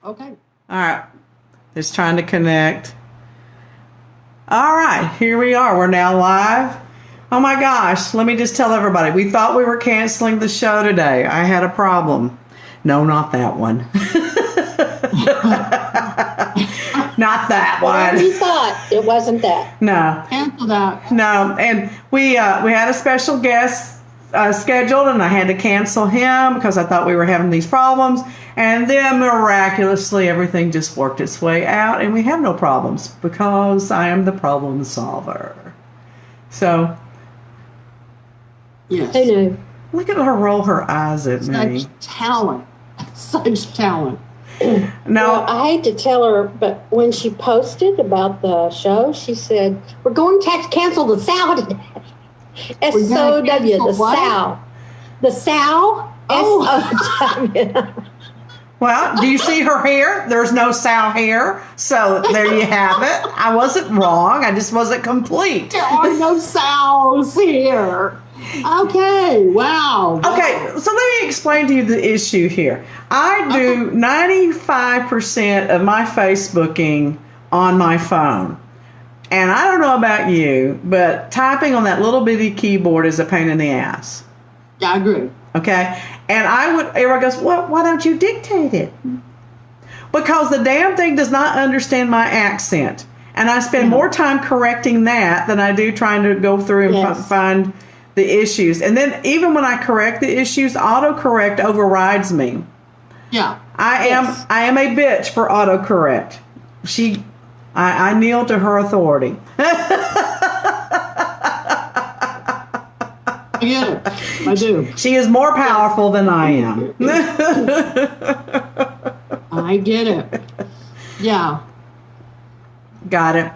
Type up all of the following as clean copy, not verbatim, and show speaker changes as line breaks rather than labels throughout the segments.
Okay.
All right. It's trying to connect. All right. Here we are. We're now live. Oh my gosh. Let me just tell everybody. We thought we were canceling the show today. I had a problem. No, not that one. Not that one.
You thought it wasn't that.
No.
Cancel that.
No. And we had a special guest scheduled, and I had to cancel him because I thought we were having these problems. And then miraculously, everything just worked its way out, and we have no problems because I am the problem solver. So,
Yes.
Who knew?
look at her roll her eyes at me.
Such talent. Such talent.
No,
Well, I hate to tell her, but when she posted about the show, she said, "We're going to have to cancel the sow today." S-O-W, the
what?
sow. The sow. S-O-W.
well, do you see her hair? There's no sow hair. So there you have it. I wasn't wrong. I just wasn't complete.
There are no sows here. Okay. Wow.
Okay, so let me explain to you the issue here. I do 95% of my Facebooking on my phone. And I don't know about you, but typing on that little bitty keyboard is a pain in the ass.
Yeah, I agree.
Okay? And everyone goes, well, why don't you dictate it? Because the damn thing does not understand my accent. And I spend more time correcting that than I do trying to go through and find the issues. And then even when I correct the issues, autocorrect overrides me.
Yeah.
I am a bitch for autocorrect. I kneel to her authority.
I get it. I do.
She is more powerful than I am.
I get it. Yeah.
Got it.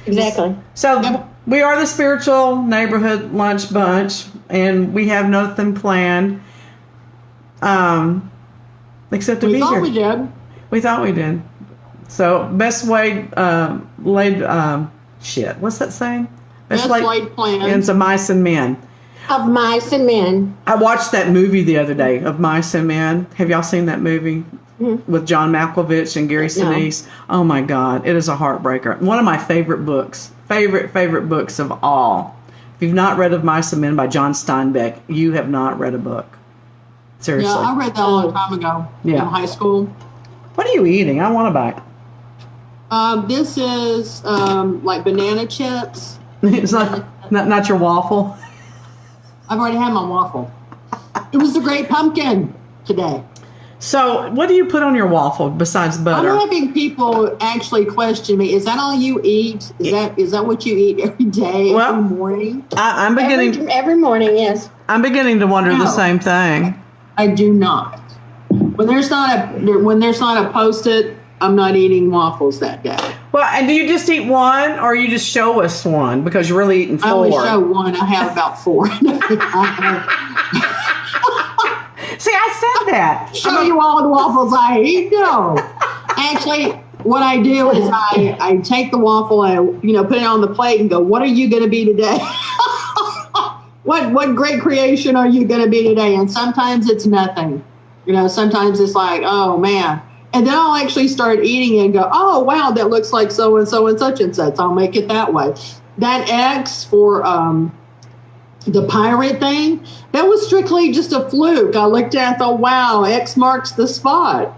Exactly.
So we are the Spiritual Neighborhood Lunch Bunch, and we have nothing planned except to be here.
We did.
We thought we did. So best way shit. What's that saying?
Best laid plans
of mice and men.
Of mice and men.
I watched that movie the other day, Of Mice and Men. Have y'all seen that movie? With John Malkovich and Gary Sinise? No. Oh my God, it is a heartbreaker. One of my favorite books. Favorite books of all. If you've not read Of Mice and Men by John Steinbeck, you have not read a book. Seriously.
Yeah, I read that a long time ago in high school.
What are you eating? I want to bite.
This is like banana chips.
It's not your waffle?
I've already had my waffle. It was the Great Pumpkin today.
So what do you put on your waffle besides butter?
I'm having people actually question me. Is that all you eat? Is that what you eat every day, every morning?
I'm beginning
every morning, yes.
I'm beginning to wonder the same thing.
I do not. When there's not a Post-it, I'm not eating waffles that day.
Well, and do you just eat one, or you just show us one because you're really eating 4?
I only show one. I have about 4.
See, I said that.
Show you all the waffles I eat? No. Actually, what I do is I take the waffle, I put it on the plate and go, what are you going to be today? What great creation are you going to be today? And sometimes it's nothing. Sometimes it's like, oh, man. And then I'll actually start eating it and go, oh, wow, that looks like so-and-so and such and such. I'll make it that way. That X for the pirate thing, that was strictly just a fluke. I looked at it and thought, wow, X marks the spot.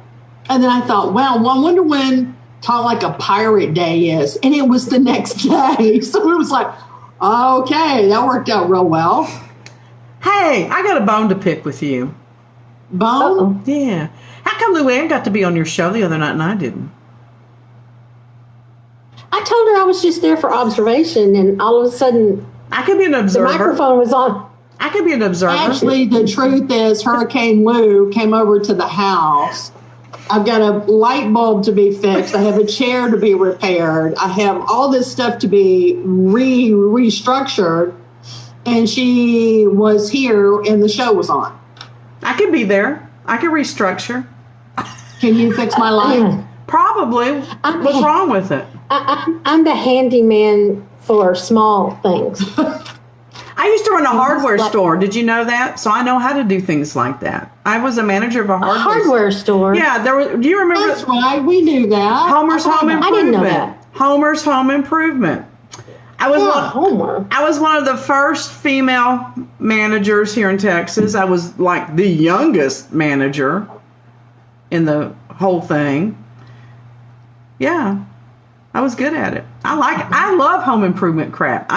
And then I thought, wow, well, I wonder when like a pirate day is. And it was the next day. So it was like, okay, that worked out real well.
Hey, I got a bone to pick with you.
Bone?
Uh-oh. Yeah. How come Luann got to be on your show the other night and I didn't?
I told her I was just there for observation, and all of a sudden,
I could be an observer.
The microphone was on.
I could be an observer.
Actually, the truth is Hurricane Lou came over to the house. I've got a light bulb to be fixed. I have a chair to be repaired. I have all this stuff to be restructured. And she was here and the show was on.
I could be there. I could restructure.
Can you fix my light?
Probably. What's wrong with it?
I'm the handyman for small things.
I I used to run a hardware store. Did you know that? So I know how to do things like that. I was a manager of a hardware
store.
Yeah, there was. Do you remember?
That's right. We knew that.
Homer's Home Improvement.
I didn't know that.
Homer's Home Improvement. I was one of the first female managers here in Texas. I was like the youngest manager in the whole thing. Yeah. I was good at it. I love home improvement crap.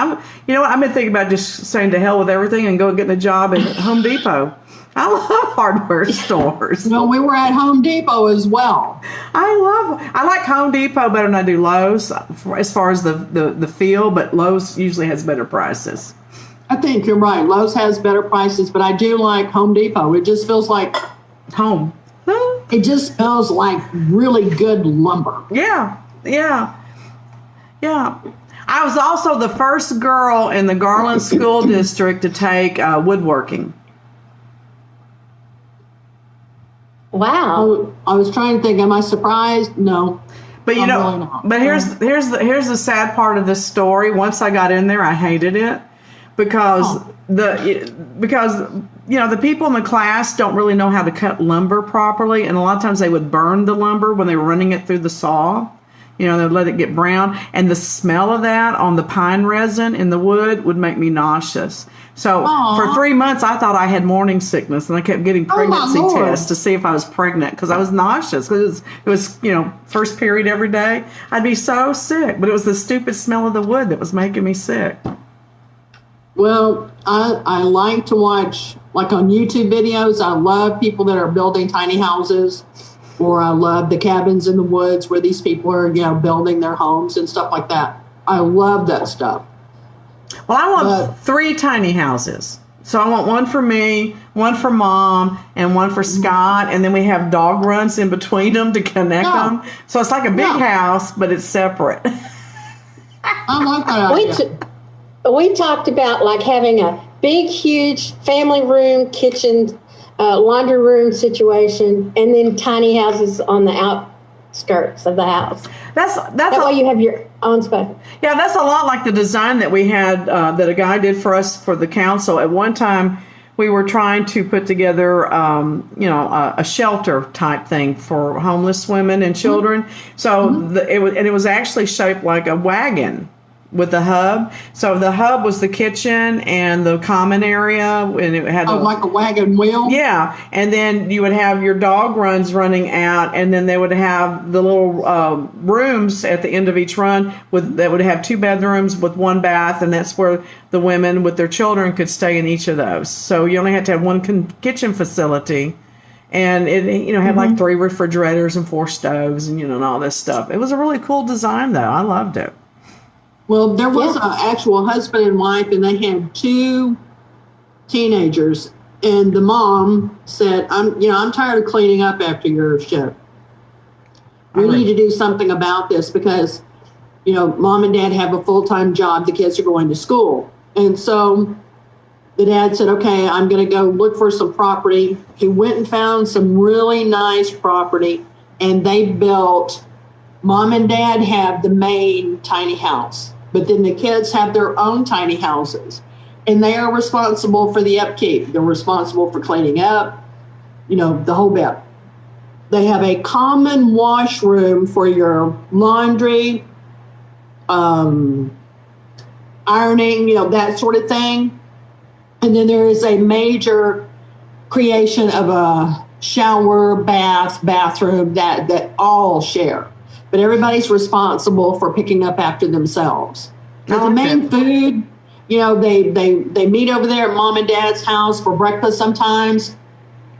You know what? I've been thinking about just saying to hell with everything and go getting a job at Home Depot. I love hardware stores.
Well, we were at Home Depot as well.
I like Home Depot better than I do Lowe's as far as the feel, but Lowe's usually has better prices.
I think you're right. Lowe's has better prices, but I do like Home Depot. It just feels like
home.
It just feels like really good lumber.
Yeah. I was also the first girl in the Garland School District to take woodworking.
Wow.
I was trying to think, am I surprised? No.
But you know, really not. But here's the sad part of this story. Once I got in there, I hated it because the people in the class don't really know how to cut lumber properly, and a lot of times they would burn the lumber when they were running it through the saw. They'd let it get brown, and the smell of that on the pine resin in the wood would make me nauseous. So for 3 months, I thought I had morning sickness, and I kept getting pregnancy tests to see if I was pregnant because I was nauseous. Because it was first period every day. I'd be so sick, but it was the stupid smell of the wood that was making me sick.
Well, I like to watch, like on YouTube videos, I love people that are building tiny houses, or I love the cabins in the woods where these people are, building their homes and stuff like that. I love that stuff.
Well, I want 3 tiny houses. So I want one for me, one for Mom, and one for Scott, and then we have dog runs in between them to connect them. So it's like a big house, but it's separate.
I like that idea.
We talked about like having a big, huge family room, kitchen, laundry room situation, and then tiny houses on the outskirts of the house. That way you have your own space.
Yeah, that's a lot like the design that we had that a guy did for us for the council. At one time, we were trying to put together, a shelter type thing for homeless women and children. So it was actually shaped like a wagon with the hub. So the hub was the kitchen and the common area, and it had
like a wagon wheel.
Yeah, and then you would have your dog runs running out, and then they would have the little rooms at the end of each run that would have 2 bedrooms with 1 bath, and that's where the women with their children could stay in each of those. So you only had to have 1 kitchen facility. And it, had like 3 refrigerators and 4 stoves and, and all this stuff. It was a really cool design, though. I loved it.
Well, there was an actual husband and wife, and they had 2 teenagers. And the mom said, I'm tired of cleaning up after your shit. We need to do something about this because, Mom and Dad have a full-time job. The kids are going to school. And so the dad said, okay, I'm going to go look for some property. He went and found some really nice property, and they built, Mom and Dad have the main tiny house. But then the kids have their own tiny houses, and they are responsible for the upkeep. They're responsible for cleaning up, the whole bit. They have a common washroom for your laundry, ironing, that sort of thing. And then there is a major creation of a shower, bathroom that all share. But everybody's responsible for picking up after themselves. But the main food, they meet over there at Mom and Dad's house for breakfast sometimes.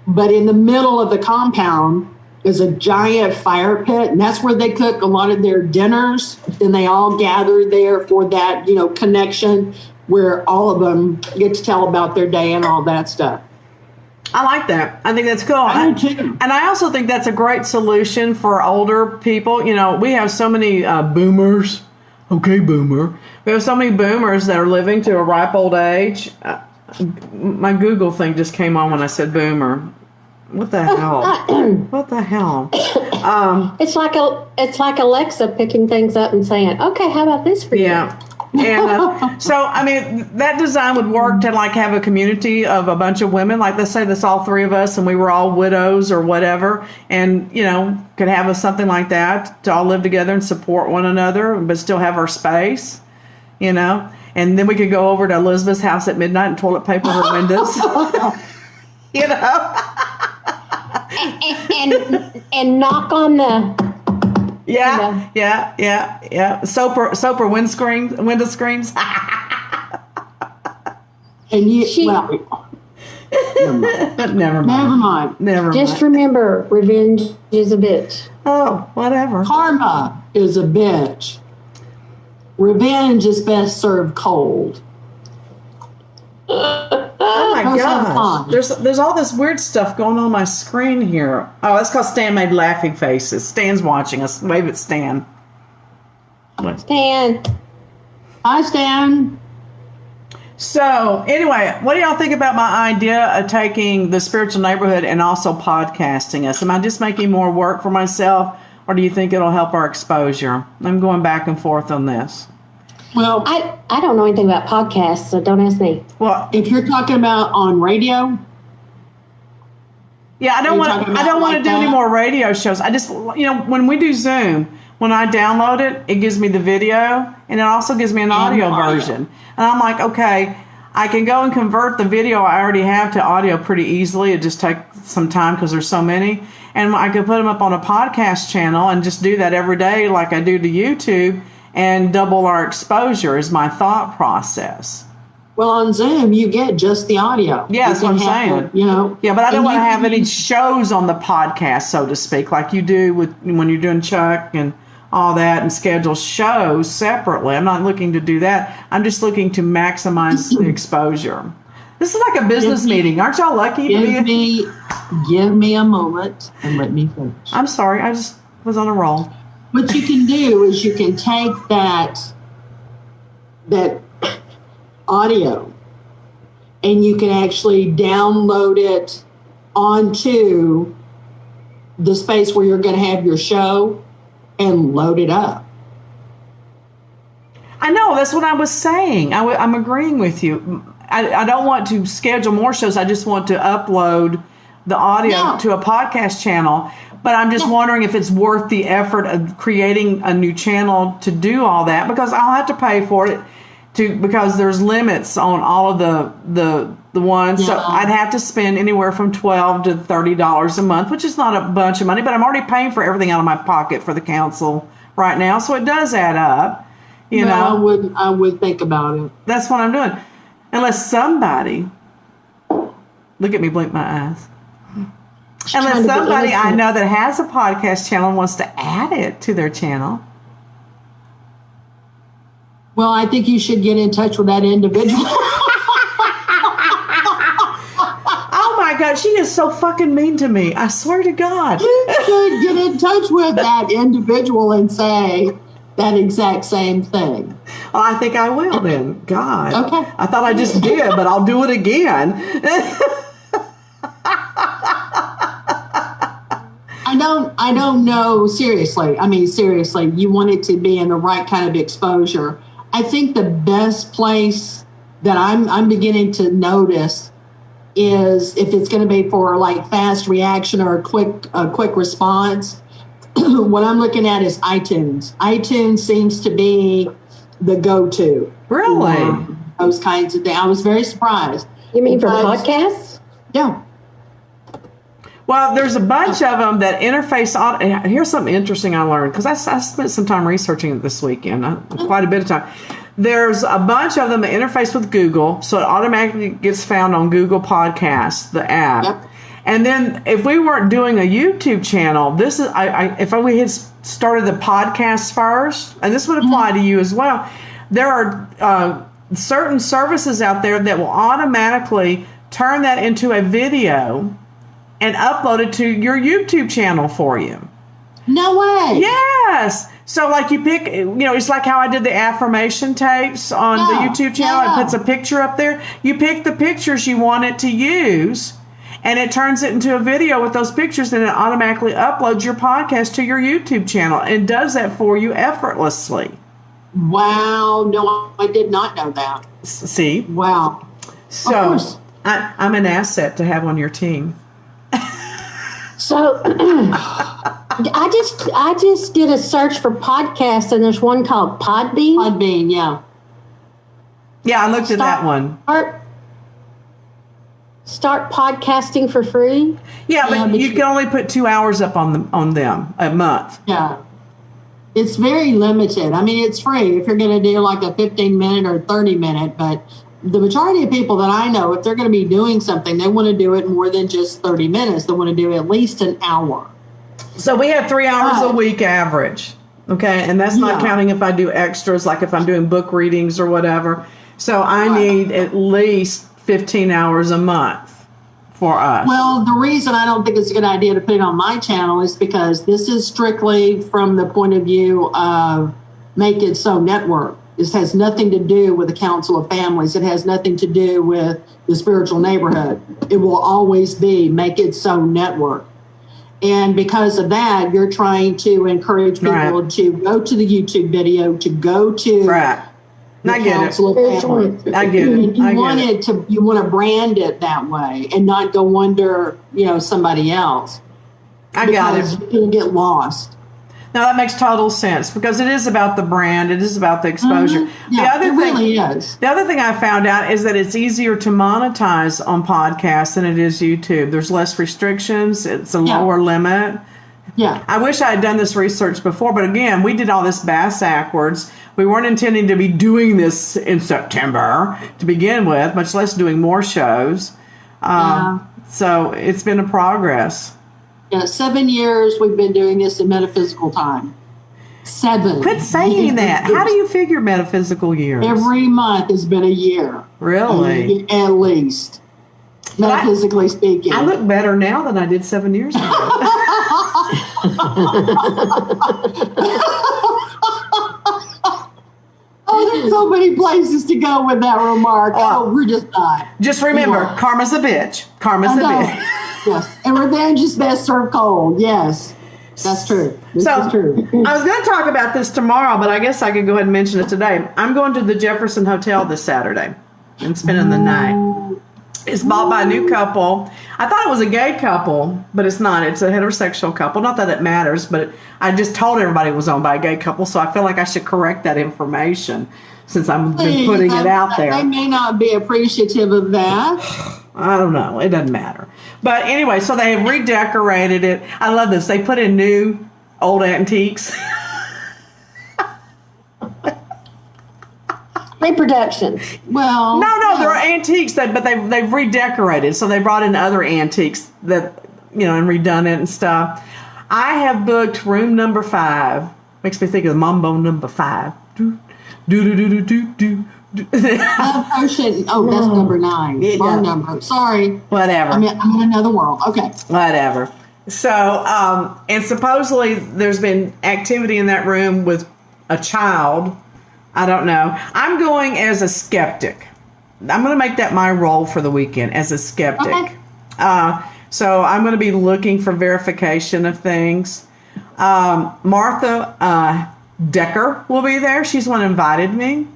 But in the middle of the compound is a giant fire pit, and that's where they cook a lot of their dinners. And they all gather there for that, connection where all of them get to tell about their day and all that stuff.
I like that. I think that's cool.
I do too.
And I also think that's a great solution for older people. We have so many boomers. Okay, boomer. We have so many boomers that are living to a ripe old age. My Google thing just came on when I said boomer. What the hell? What the hell?
It's like Alexa picking things up and saying, "Okay, how about this for you?"
Yeah. And so, I mean, that design would work to like have a community of a bunch of women. Like, let's say that's all three of us and we were all widows or whatever. And, you know, could have something like that to all live together and support one another, but still have our space, you know. And then we could go over to Elizabeth's house at midnight and toilet paper her windows, you know.
and knock on the
yeah. Soper window screens.
And you,
never mind.
Just remember, revenge is a bitch.
Oh, whatever.
Karma is a bitch. Revenge is best served cold.
Oh my gosh. There's all this weird stuff going on my screen here. Oh, that's because Stan made laughing faces. Stan's watching us. Wave at Stan.
Stan.
Hi, Stan.
So, anyway, what do y'all think about my idea of taking the spiritual neighborhood and also podcasting us? Am I just making more work for myself, or do you think it'll help our exposure? I'm going back and forth on this.
Well,
I don't know anything about podcasts, so don't ask me.
Well,
if you're talking about on radio,
yeah, I don't want to do any more radio shows. I just, you know, when we do Zoom, when I download it, it gives me the video and it also gives me an audio version. And I'm like, okay, I can go and convert the video I already have to audio pretty easily. It just takes some time because there's so many. And I could put them up on a podcast channel and just do that every day like I do to YouTube and double our exposure is my thought process.
Well, on Zoom, you get just the audio.
Yeah, that's what I'm saying.
You know,
yeah, but I don't want to have any shows on the podcast, so to speak, like you do when you're doing Chuck and all that and schedule shows separately. I'm not looking to do that. I'm just looking to maximize the exposure. This is like a business meeting. Aren't y'all lucky to be?
Give me a moment and let me finish.
I'm sorry. I just was on a roll.
What you can do is you can take that audio and you can actually download it onto the space where you're going to have your show and load it up.
I know. That's what I was saying. I'm agreeing with you. I don't want to schedule more shows. I just want to upload the audio to a podcast channel. But I'm just wondering if it's worth the effort of creating a new channel to do all that, because I'll have to pay for it because there's limits on all of the ones. So I'd have to spend anywhere from $12 to $30 a month, which is not a bunch of money, but I'm already paying for everything out of my pocket for the council right now. So it does add up. You know,
I would think about it.
That's what I'm doing. Unless somebody, look at me blink my eyes. Unless somebody I know that has a podcast channel and wants to add it to their channel.
Well, I think you should get in touch with that individual.
Oh my God, she is so fucking mean to me. I swear to God.
You should get in touch with that individual and say that exact same thing.
Well, I think I will then. God.
Okay.
I thought I just did, but I'll do it again.
I don't know. Seriously. I mean, seriously, you want it to be in the right kind of exposure. I think the best place that I'm beginning to notice is if it's going to be for like fast reaction or a quick response. What I'm looking at is iTunes. iTunes seems to be the go-to.
Really?
Those kinds of things. I was very surprised.
You mean for podcasts?
Yeah.
Well, there's a bunch of them that interface on. Here's something interesting I learned, because I spent some time researching it this weekend, quite a bit of time. There's a bunch of them that interface with Google, so it automatically gets found on Google Podcasts, the app. Yep. And then if we weren't doing a YouTube channel, this is if we had started the podcast first, and this would apply to you as well, there are certain services out there that will automatically turn that into a video and upload it to your YouTube channel for you.
No way.
Yes. So like you pick, it's like how I did the affirmation tapes on the YouTube channel. It puts a picture up there. You pick the pictures you want it to use, and it turns it into a video with those pictures, and it automatically uploads your podcast to your YouTube channel and does that for you effortlessly.
Wow. No, I did not know that.
See?
Wow.
So I'm an asset to have on your team.
So I just did a search for podcasts, and there's one called Podbean.
Podbean, yeah.
Yeah, I looked at that one.
Start podcasting for free.
Yeah, but you can only put 2 hours up on them a month.
Yeah. It's very limited. I mean, it's free if you're going to do like a 15-minute or 30-minute, but the majority of people that I know, if they're going to be doing something, they want to do it more than just 30 minutes. They want to do at least an hour.
So we have 3 hours a week average. Okay. And that's not counting if I do extras, like if I'm doing book readings or whatever. So I need at least 15 hours a month for us.
Well, the reason I don't think it's a good idea to put it on my channel is because this is strictly from the point of view of Make It So Network. This has nothing to do with the Council of Families. It has nothing to do with the Spiritual Neighborhood. It will always be Make It So Network. And because of that, you're trying to encourage people to go to the YouTube video, to go to the Council of Families.
I get it.
You want to brand it that way and not go under, somebody else.
I got it.
Because you can get lost.
Now that makes total sense because it is about the brand. It is about the exposure.
Mm-hmm. Yeah, it really is.
The other thing I found out is that it's easier to monetize on podcasts than it is YouTube. There's less restrictions. It's a lower limit.
Yeah.
I wish I had done this research before, but again, we did all this backwards. We weren't intending to be doing this in September to begin with, much less doing more shows. So it's been a progress.
Yeah, 7 years we've been doing this in metaphysical time. 7.
Quit saying that. How do you figure metaphysical years?
Every month has been a year.
Really?
At least. Metaphysically speaking.
I look better now than I did 7 years ago.
Oh, there's so many places to go with that remark. We're just not.
Just remember, karma's a bitch. Karma's a bitch.
Yes, and revenge is best served cold. Yes, that's true. This is true.
I was going to talk about this tomorrow, but I guess I could go ahead and mention it today. I'm going to the Jefferson Hotel this Saturday and spending the night. It's bought by a new couple. I thought it was a gay couple, but it's not. It's a heterosexual couple. Not that it matters, but I just told everybody it was owned by a gay couple, so I feel like I should correct that information since I've been putting it out there.
They may not be appreciative of that.
I don't know. It doesn't matter. But anyway, so they have redecorated it. I love this. They put in new old antiques.
Reproductions.
Well,
no, they're antiques, but they've redecorated. So they brought in other antiques that, and redone it and stuff. I have booked room number 5. Makes me think of Mambo number 5. Do, do, do, do, do, do.
Ocean. Oh, that's number 9. Wrong number. Sorry.
Whatever.
I'm in another world. Okay.
Whatever. So, and supposedly there's been activity in that room with a child. I don't know. I'm going as a skeptic. I'm going to make that my role for the weekend, as a skeptic.
Okay.
So I'm going to be looking for verification of things. Martha Decker will be there. She's the one who invited me.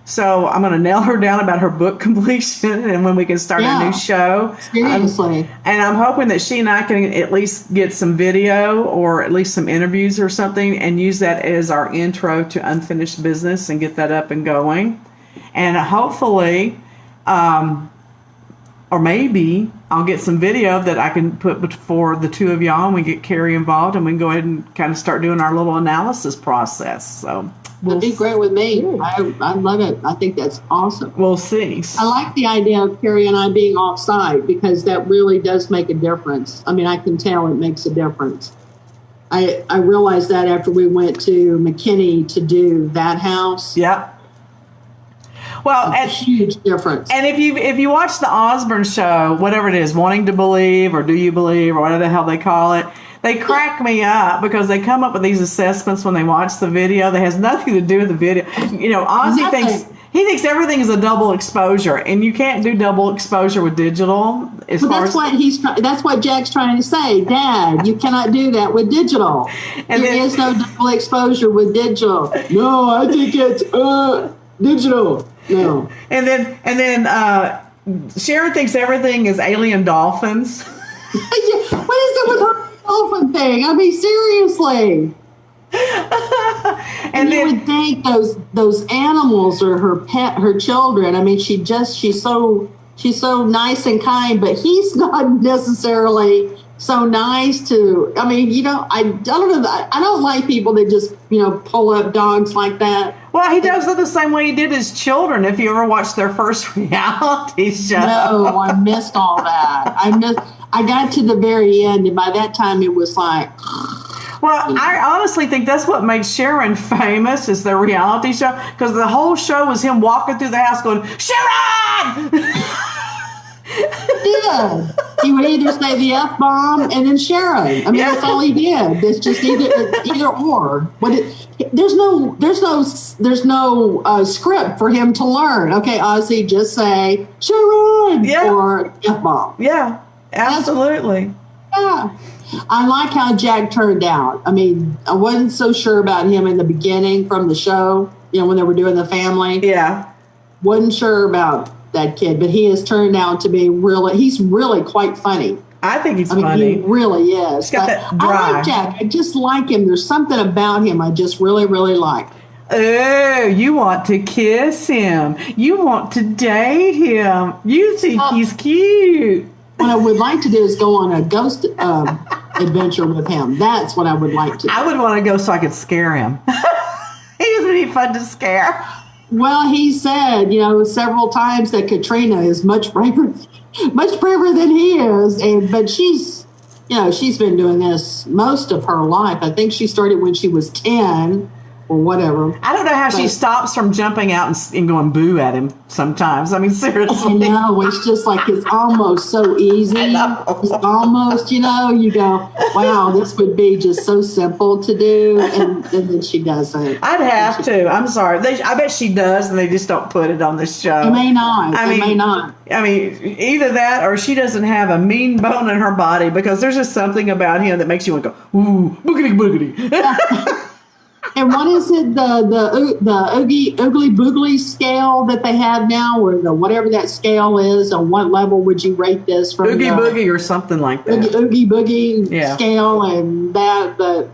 So I'm going to nail her down about her book completion and when we can start a new show.
Seriously.
And I'm hoping that she and I can at least get some video or at least some interviews or something and use that as our intro to Unfinished Business and get that up and going. And hopefully, or maybe I'll get some video that I can put for the two of y'all and we get Carrie involved and we can go ahead and kind of start doing our little analysis process. So
that'd be great with me. I love it. I think that's awesome.
We'll see.
I like the idea of Carrie and I being off-site because that really does make a difference. I mean, I can tell it makes a difference. I realized that after we went to McKinney to do that house.
Yep. Well,
a huge difference.
And if you watch the Osborne show, whatever it is, Wanting to Believe or Do You Believe or whatever the hell they call it, they crack me up because they come up with these assessments when they watch the video that has nothing to do with the video. Ozzy thinks He thinks everything is a double exposure, and you can't do double exposure with digital.
But that's what Jack's trying to say, Dad. You cannot do that with digital. There is no double exposure with digital. No, I think it's digital. No.
And then Sharon thinks everything is alien dolphins.
What is it with her dolphin thing? I mean, seriously. And you would think those animals are her children. I mean, she's so nice and kind, but he's not necessarily so nice to. I mean, I don't know. I don't like people that just pull up dogs like that.
Well, he does it the same way he did his children. If you ever watched their first reality show,
no, I missed all that. I got to the very end, and by that time it was like.
Well, I honestly think that's what made Sharon famous is the reality show, because the whole show was him walking through the house going, Sharon! Yeah.
He would either say the F-bomb and then Sharon. I mean, that's all he did. It's just either or. But there's no script for him to learn. Okay, Ozzy, just say Sharon or F-bomb.
Yeah, absolutely.
Yeah. I like how Jack turned out. I mean, I wasn't so sure about him in the beginning from the show, when they were doing the family.
Yeah.
Wasn't sure about that kid, but he has turned out to be he's really quite funny.
I think he's funny.
He really is.
He's got that drive.
I like Jack. I just like him. There's something about him I just really, really like.
Oh, you want to kiss him. You want to date him. You think he's cute.
What I would like to do is go on a ghost adventure with him. That's what I would like to do.
I would want to go so I could scare him. He would be fun to scare.
Well, he said, several times that Katrina is much braver than he is. But she's been doing this most of her life. I think she started when she was 10. Or whatever.
I don't know how she stops from jumping out and going boo at him sometimes. I mean, seriously.
I know. It's just like it's almost so easy. It's almost, you go, wow, this would be just so simple to do. And then she doesn't.
I'd have to. I'm sorry. I bet she does, and they just don't put it on the show.
It may not. It may not.
I mean, either that or she doesn't have a mean bone in her body, because there's just something about him that makes you want to go, ooh, boogity boogity.
And what is it, the Oogie Boogly scale that they have now, or whatever that scale is? On what level would you rate this from?
Oogie Boogie or something like that.
Oogie Boogie scale and that. But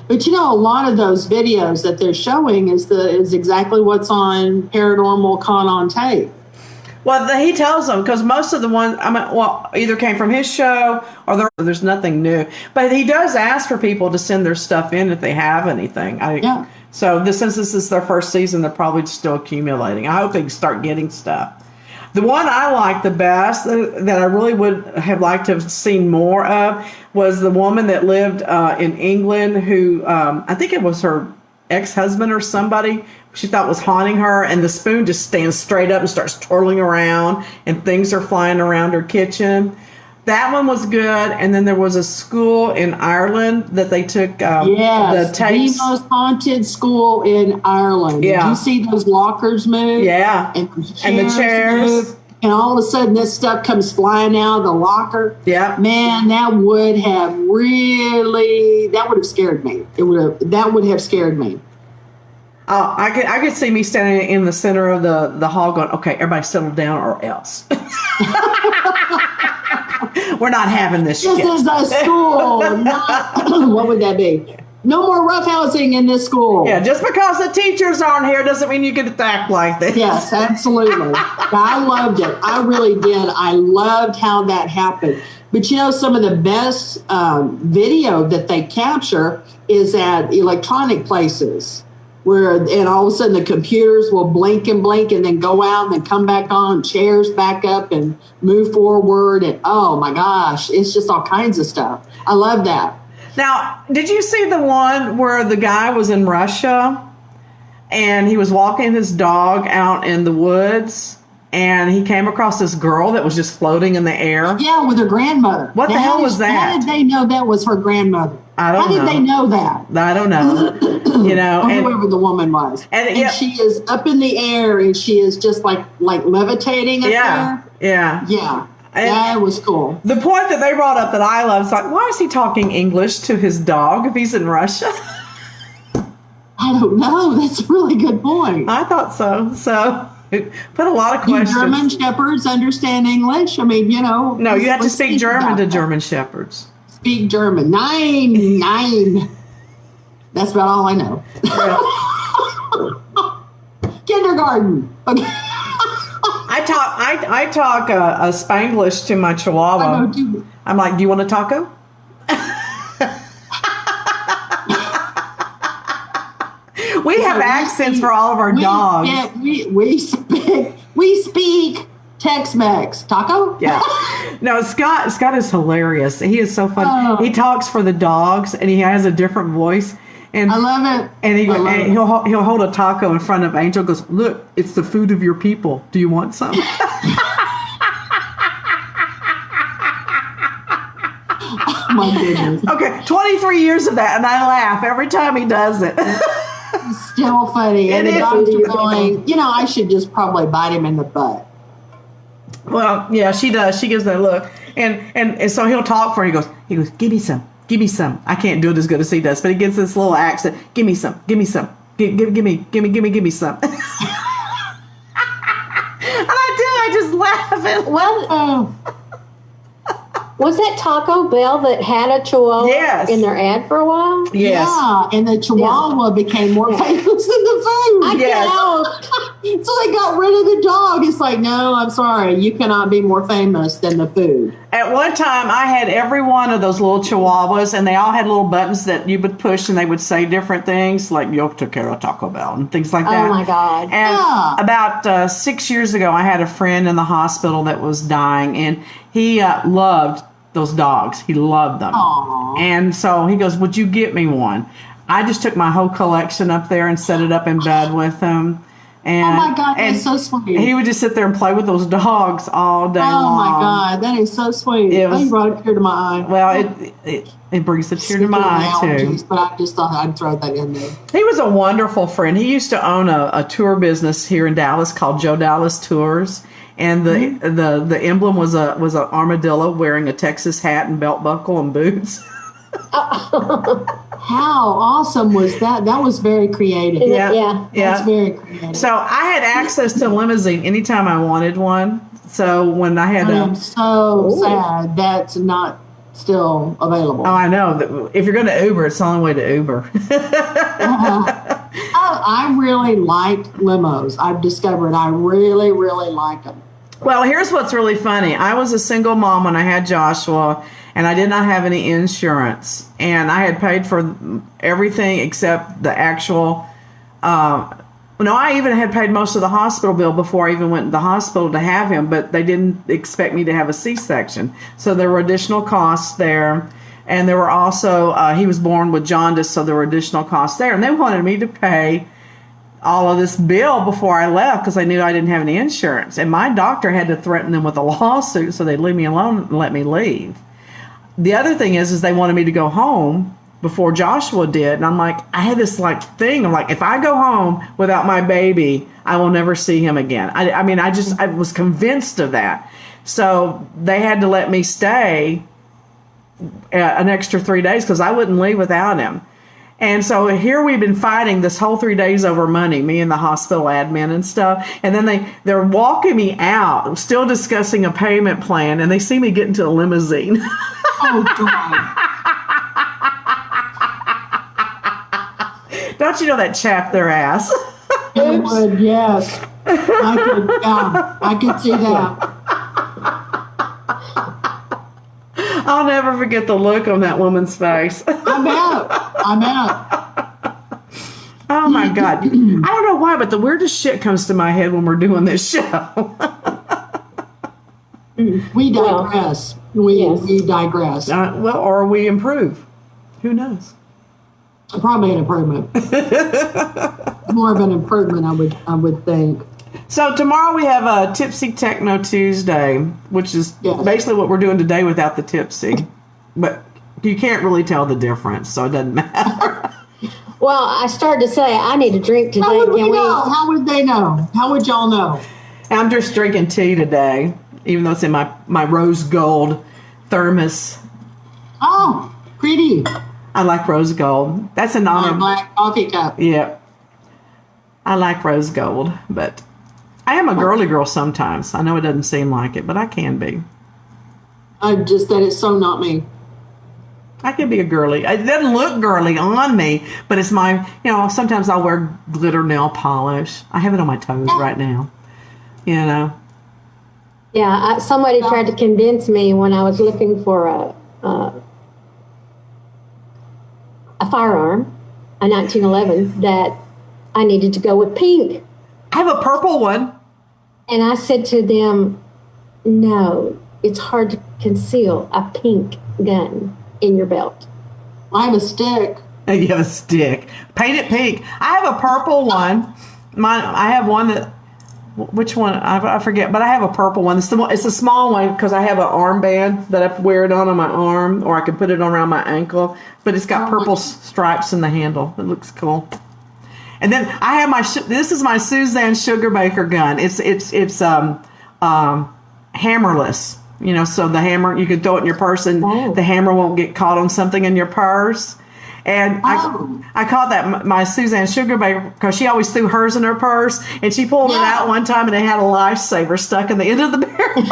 a lot of those videos that they're showing is exactly what's on Paranormal Caught on Tape.
Well, he tells them, because most of the ones, either came from his show or there's nothing new. But he does ask for people to send their stuff in if they have anything. So since this is their first season, they're probably still accumulating. I hope they can start getting stuff. The one I like the best, that I really would have liked to have seen more of, was the woman that lived in England who, I think it was her ex-husband or somebody she thought was haunting her, and the spoon just stands straight up and starts twirling around and things are flying around her kitchen. That one was good. And then there was a school in Ireland that they took the tapes. The
most haunted school in Ireland.
Yeah.
Did you see those lockers move?
Yeah.
And the chairs move, and all of a sudden this stuff comes flying out of the locker.
Yeah.
Man, that would have scared me. That would have scared me.
I could see me standing in the center of the hall going, okay, everybody settle down or else. We're not having this shit.
This is a school. What would that be? No more roughhousing in this school.
Yeah, just because the teachers aren't here doesn't mean you get to act like this.
Yes, absolutely. I loved it. I really did. I loved how that happened. But some of the best video that they capture is at electronic places. And all of a sudden the computers will blink and then go out and then come back on, chairs back up and move forward. And oh my gosh, it's just all kinds of stuff. I love that.
Now, did you see the one where the guy was in Russia and he was walking his dog out in the woods and he came across this girl that was just floating in the air?
Yeah, with her grandmother.
What the hell was that?
How did they know that was her grandmother?
I don't
How did
know.
they know that?
I don't know.
Or whoever the woman was. And she is up in the air and she is just like levitating up there.
Yeah.
Yeah.
And
that was cool.
The point that they brought up that I love is like, why is he talking English to his dog if he's in Russia?
I don't know. That's a really good point.
I thought so. So it put a lot of questions.
Do German Shepherds understand English? I mean,
No, you have to speak German to
that.
German Shepherds.
Speak German. Nine. That's about all I know. Kindergarten. Okay.
I talk a Spanglish to my Chihuahua. I'm like, do you want a taco? We have accents for all of our dogs.
Yeah, we speak Tex-Mex. Taco?
Yeah. No, Scott is hilarious. He is so funny.
Oh.
He talks for the dogs, and he has a different voice. And
I love it.
And he'll hold a taco in front of Angel. Goes, look, it's the food of your people. Do you want some?
Oh my goodness.
Okay, 23 years of that, and I laugh every time he does it.
It's still funny. And the dogs are going, I should just probably bite him in the butt.
Well, yeah, she does. She gives that look. And so he'll talk for her. He goes, give me some. Give me some. I can't do it as good as he does, but he gets this little accent. Give me some. Give me some. Give me some. And I just laugh.
Well, was that Taco Bell that had a Chihuahua in their ad for a while?
Yes.
Yeah, and the Chihuahua became more famous than the food.
I know.
So they got rid of the dog. It's like, no, I'm sorry. You cannot be more famous than the food.
At one time, I had every one of those little Chihuahuas, and they all had little buttons that you would push, and they would say different things, like, yo te quiero Taco Bell, and things like that.
Oh, my God.
And about 6 years ago, I had a friend in the hospital that was dying, and he loved those dogs. He loved them.
Aww.
And so he goes, would you get me one? I just took my whole collection up there and set it up in bed with him. And,
oh my God, that's so sweet.
He would just sit there and play with those dogs all day long.
Oh my God, that is so sweet. You brought a tear to my eye.
Well, it brings a tear to my eye too.
But I just thought I'd throw that in there.
He was a wonderful friend. He used to own a tour business here in Dallas called Joe Dallas Tours. And the emblem was a armadillo wearing a Texas hat and belt buckle and boots.
How awesome was that? That was very creative.
Yeah.
That's very creative.
So I had access to a limousine anytime I wanted one. So when I had
I'm so sad that's not still available.
Oh, I know. If you're going to Uber, it's the only way to Uber.
I really like limos. I've discovered I really, really like them.
Well, here's what's really funny. I was a single mom when I had Joshua, and I did not have any insurance. And I had paid for everything except the actual, I even had paid most of the hospital bill before I even went to the hospital to have him, but they didn't expect me to have a C-section. So there were additional costs there. And there were also, he was born with jaundice, so there were additional costs there. And they wanted me to pay all of this bill before I left because they knew I didn't have any insurance. And my doctor had to threaten them with a lawsuit so they'd leave me alone and let me leave. The other thing is they wanted me to go home before Joshua did. And I'm like, I had this thing. I'm like, if I go home without my baby, I will never see him again. I was convinced of that. So they had to let me stay an extra 3 days because I wouldn't leave without him. And so here we've been fighting this whole 3 days over money, me and the hospital admin and stuff. And then they're walking me out, still discussing a payment plan, and they see me get into a limousine.
Oh, God.
Don't you know that chapped their ass?
It would, yes. I could see that.
I'll never forget the look on that woman's face.
I'm out.
Oh my God. I don't know why, but the weirdest shit comes to my head when we're doing this show.
We digress. We digress.
Or we improve. Who knows?
Probably an improvement. More of an improvement, I would think.
So tomorrow we have a Tipsy Techno Tuesday, which is basically what we're doing today without the tipsy. But You can't really tell the difference, so it doesn't matter.
Well, I started to say I need a drink today.
How would we
Can we?
know? How would they know? How would y'all know?
I'm just drinking tea today, even though it's in my rose gold thermos.
Oh, pretty.
I like rose gold. That's an
My
honor.
black coffee cup.
Yeah. I like rose gold, but I am a girly girl sometimes. I know it doesn't seem like it, but I can be.
Just that it's so not me.
I can be a girly. It doesn't look girly on me, but it's my, sometimes I'll wear glitter nail polish. I have it on my toes right now.
Yeah, somebody tried to convince me when I was looking for a firearm, a 1911, that I needed to go with pink.
I have a purple one.
And I said to them, no, it's hard to conceal a pink gun in your belt.
I have a stick.
You have a stick. Paint it pink. I have a purple one. I have one that, which one? I forget, but I have a purple one. It's a small one because I have an armband that I wear it on my arm, or I can put it around my ankle. But it's got purple stripes in the handle. It looks cool. And then I have this is my Suzanne Sugarbaker gun. It's hammerless. So the hammer, you can throw it in your purse and the hammer won't get caught on something in your purse. And I called that my Suzanne Sugarbaker because she always threw hers in her purse, and she pulled it out one time and it had a lifesaver stuck in the end of the barrel.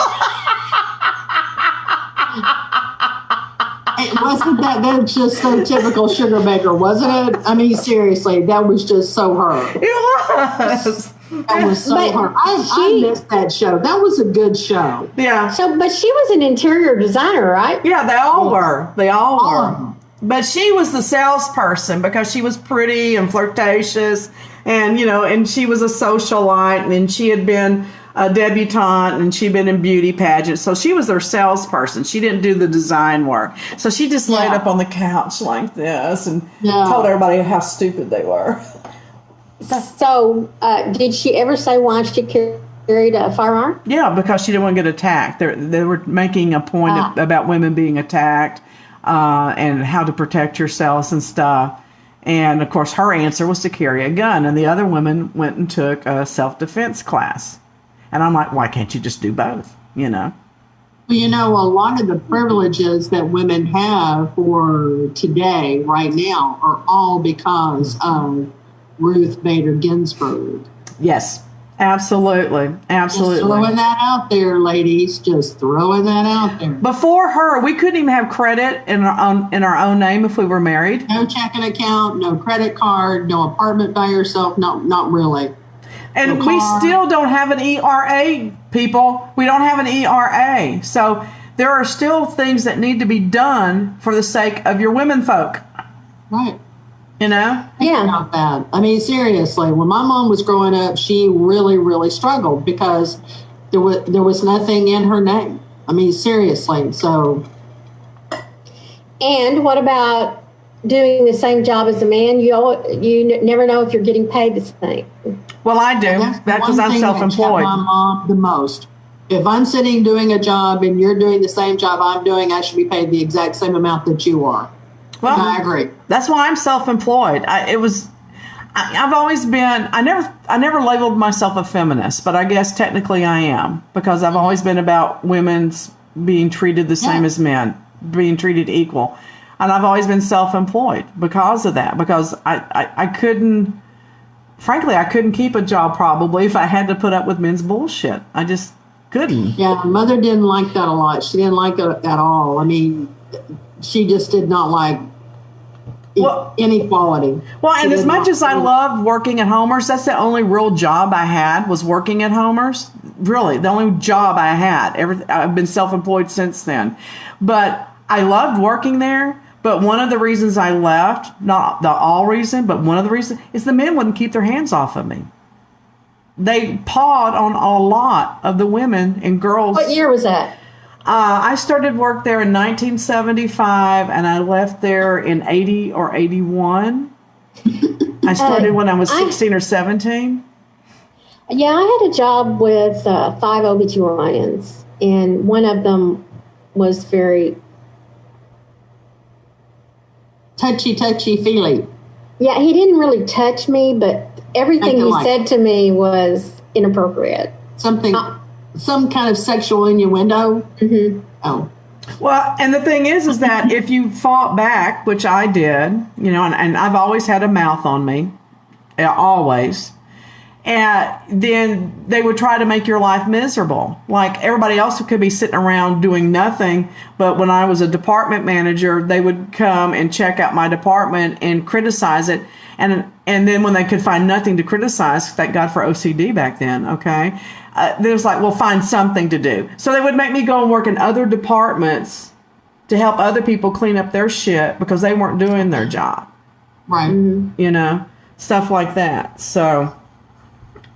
Wasn't that's just so typical Sugarbaker, wasn't it? I mean, seriously, that was just so her.
It was.
That was so her. I missed that show. That was a good show.
Yeah.
But she was an interior designer, right?
Yeah, they all were. They all were.
them.
But she was the salesperson because she was pretty and flirtatious, and and she was a socialite, and she had been a debutante, and she'd been in beauty pageants. So she was their salesperson. She didn't do the design work. So she just laid up on the couch like this and told everybody how stupid they were.
So did she ever say why she carried a firearm?
Yeah, because she didn't want to get attacked. They were making a point about women being attacked and how to protect yourselves and stuff. And, of course, her answer was to carry a gun. And the other women went and took a self-defense class. And I'm like, why can't you just do both, Well,
a lot of the privileges that women have for today, right now, are all because of Ruth Bader Ginsburg.
Yes, absolutely. Absolutely.
Just throwing that out there, ladies. Just throwing that out there.
Before her, we couldn't even have credit in our own name if we were married.
No checking account, no credit card, no apartment by yourself. No, not really.
And we still don't have an ERA, people. We don't have an ERA. So there are still things that need to be done for the sake of your women folk.
Right.
Yeah.
About that. I mean, seriously, when my mom was growing up, she really, really struggled because there was nothing in her name. I mean, seriously. So.
And what about doing the same job as a man? You never know if you're getting paid the same.
Well, I do. That's because I'm self-employed.
My mom the most. If I'm sitting doing a job and you're doing the same job I'm doing, I should be paid the exact same amount that you are. Well, I agree.
That's why I'm self-employed. I've always been. I never labeled myself a feminist, but I guess technically I am because I've always been about women's being treated the same as men, being treated equal, and I've always been self-employed because of that. Because I couldn't. Frankly, I couldn't keep a job probably if I had to put up with men's bullshit. I just couldn't.
Yeah, Mother didn't like that a lot. She didn't like it at all. I mean, she just did not like inequality.
Well, and as much as I loved working at Homer's, that's the only real job I had was working at Homer's. Really, the only job I had. I've been self-employed since then. But I loved working there. But one of the reasons I left, not the all reason, but one of the reasons, is the men wouldn't keep their hands off of me. They pawed on a lot of the women and girls.
What year was that?
I started work there in 1975, and I left there in 80 or 81. I started when I was 16 or 17.
Yeah, I had a job with 5 OBGYNs, and one of them was very
touchy feely.
Yeah, he didn't really touch me, but everything he said to me was inappropriate.
Something, some kind of sexual innuendo.
Mm-hmm.
Oh.
Well, and the thing is that if you fought back, which I did, you know, and I've always had a mouth on me, always, and then they would try to make your life miserable. Like everybody else could be sitting around doing nothing, but when I was a department manager, they would come and check out my department and criticize it. And then when they could find nothing to criticize, thank God for OCD back then, okay, they was like, well, find something to do. So they would make me go and work in other departments to help other people clean up their shit because they weren't doing their job.
Right.
You know, stuff like that. So,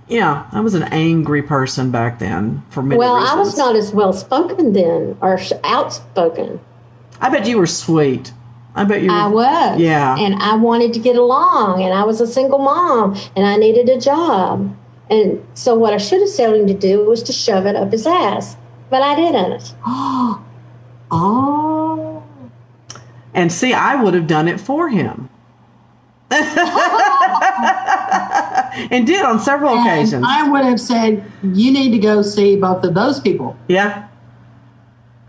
yeah, I was an angry person back then for many reasons.
I was not as well spoken then or outspoken.
I bet you were sweet. I bet you were.
I was.
Yeah.
And I wanted to get along, and I was a single mom, and I needed a job. And so what I should have told him to do was to shove it up his ass. But I didn't.
Oh.
And see, I would have done it for him. And did on several occasions.
I would have said, you need to go see both of those people.
Yeah.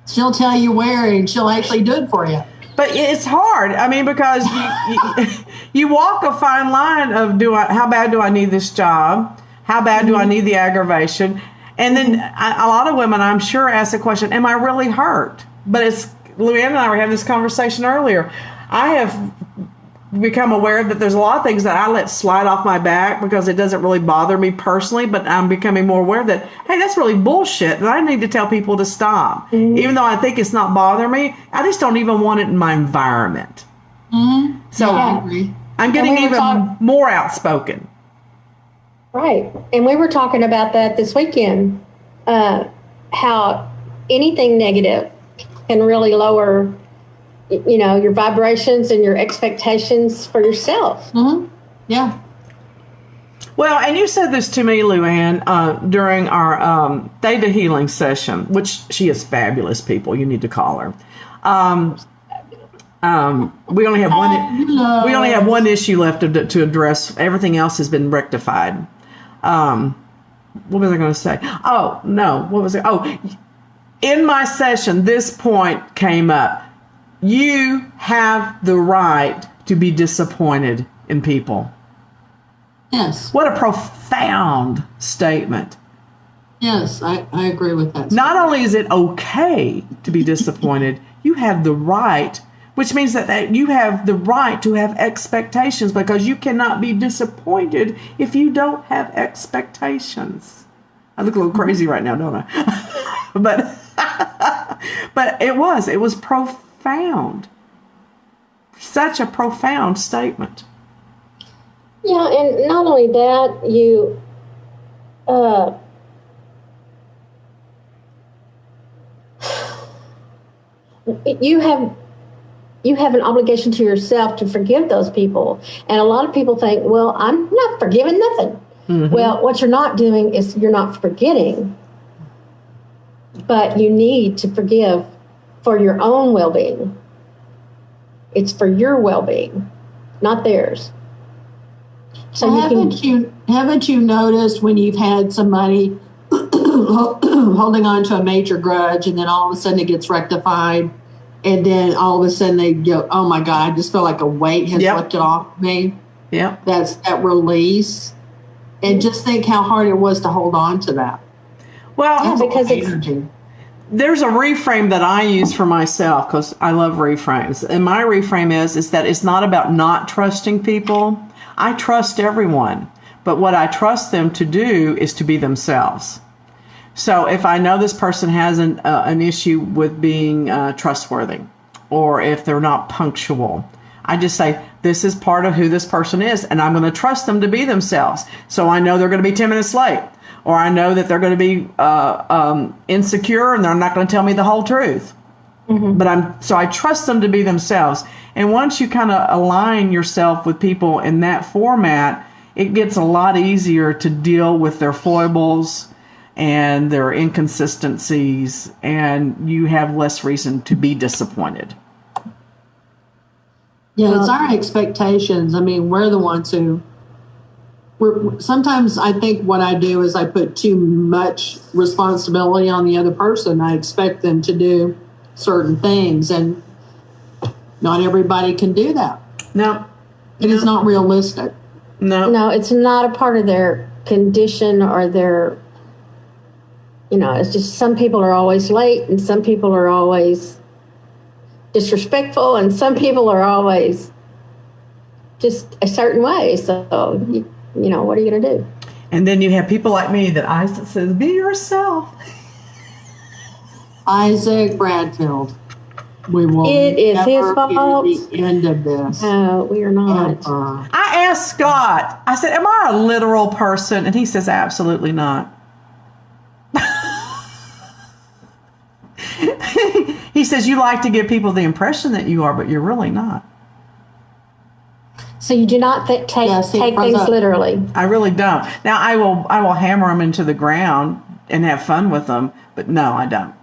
She'll tell you where, and she'll actually do it for you.
But it's hard. I mean, because you walk a fine line of how bad do I need this job? How bad do I need the aggravation? And then a lot of women, I'm sure, ask the question, am I really hurt? But it's, Luann and I were having this conversation earlier. I have become aware that there's a lot of things that I let slide off my back because it doesn't really bother me personally, but I'm becoming more aware that, hey, that's really bullshit, and I need to tell people to stop. Mm-hmm. Even though I think it's not bothering me, I just don't even want it in my environment.
Mm-hmm.
So
yeah,
I'm getting even more outspoken.
Right. And we were talking about that this weekend, how anything negative can really lower, you know, your vibrations and your expectations for yourself.
Mm-hmm. Yeah.
Well, and you said this to me, Luann, during our Theta Healing session, which she is fabulous, people. You need to call her. We only have one. We only have one issue left to address. Everything else has been rectified. What was I going to say? Oh no, what was it? Oh, in my session, this point came up. You have the right to be disappointed in people.
Yes.
What a profound statement.
Yes, I agree with that.
Not only is it okay to be disappointed, you have the right, which means that you have the right to have expectations, because you cannot be disappointed if you don't have expectations. I look a little crazy right now, don't I? But it was profound. Such a profound statement.
Yeah, and not only that, you have an obligation to yourself to forgive those people. And a lot of people think, well, I'm not forgiving nothing. Mm-hmm. Well, what you're not doing is you're not forgetting. But you need to forgive for your own well-being. It's for your well-being, not theirs.
So haven't you noticed when you've had somebody holding on to a major grudge, and then all of a sudden it gets rectified, and then all of a sudden they go, oh my God, I just feel like a weight has lifted off me.
Yeah.
That's that release. And just think how hard it was to hold on to that.
Well,
because
there's a reframe that I use for myself, because I love reframes. And my reframe is that it's not about not trusting people. I trust everyone. But what I trust them to do is to be themselves. So if I know this person has an issue with being trustworthy, or if they're not punctual, I just say, this is part of who this person is, and I'm going to trust them to be themselves. So I know they're going to be 10 minutes late, or I know that they're going to be insecure and they're not going to tell me the whole truth. Mm-hmm. But I trust them to be themselves. And once you kind of align yourself with people in that format, it gets a lot easier to deal with their foibles and their inconsistencies, and you have less reason to be disappointed.
Yeah, it's our expectations. I mean, we're the ones who. Sometimes I think what I do is I put too much responsibility on the other person. I expect them to do certain things, and not everybody can do that.
No.
It is not realistic.
No, it's not a part of their condition or their, it's just some people are always late and some people are always disrespectful and some people are always just a certain way. So, what are you going to do?
And then you have people like me that Isaac says, be yourself.
Isaac Bradfield. We will
It is his fault.
The end of this.
No, we are not.
Ever.
I asked Scott, I said, am I a literal person? And he says, absolutely not. He says, you like to give people the impression that you are, but you're really not.
So you do not take things literally.
I really don't. Now, I will hammer them into the ground and have fun with them, but no, I don't.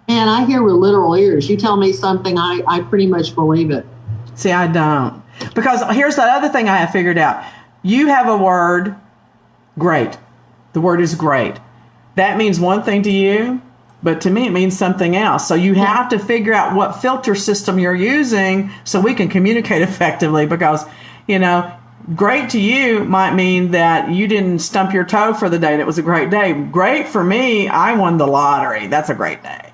Man, I hear with literal ears. You tell me something, I pretty much believe it.
See, I don't. Because here's the other thing I have figured out. You have a word, great. The word is great. That means one thing to you, but to me it means something else. So you have to figure out what filter system you're using so we can communicate effectively, because, great to you might mean that you didn't stump your toe for the day and it was a great day. Great for me, I won the lottery. That's a great day.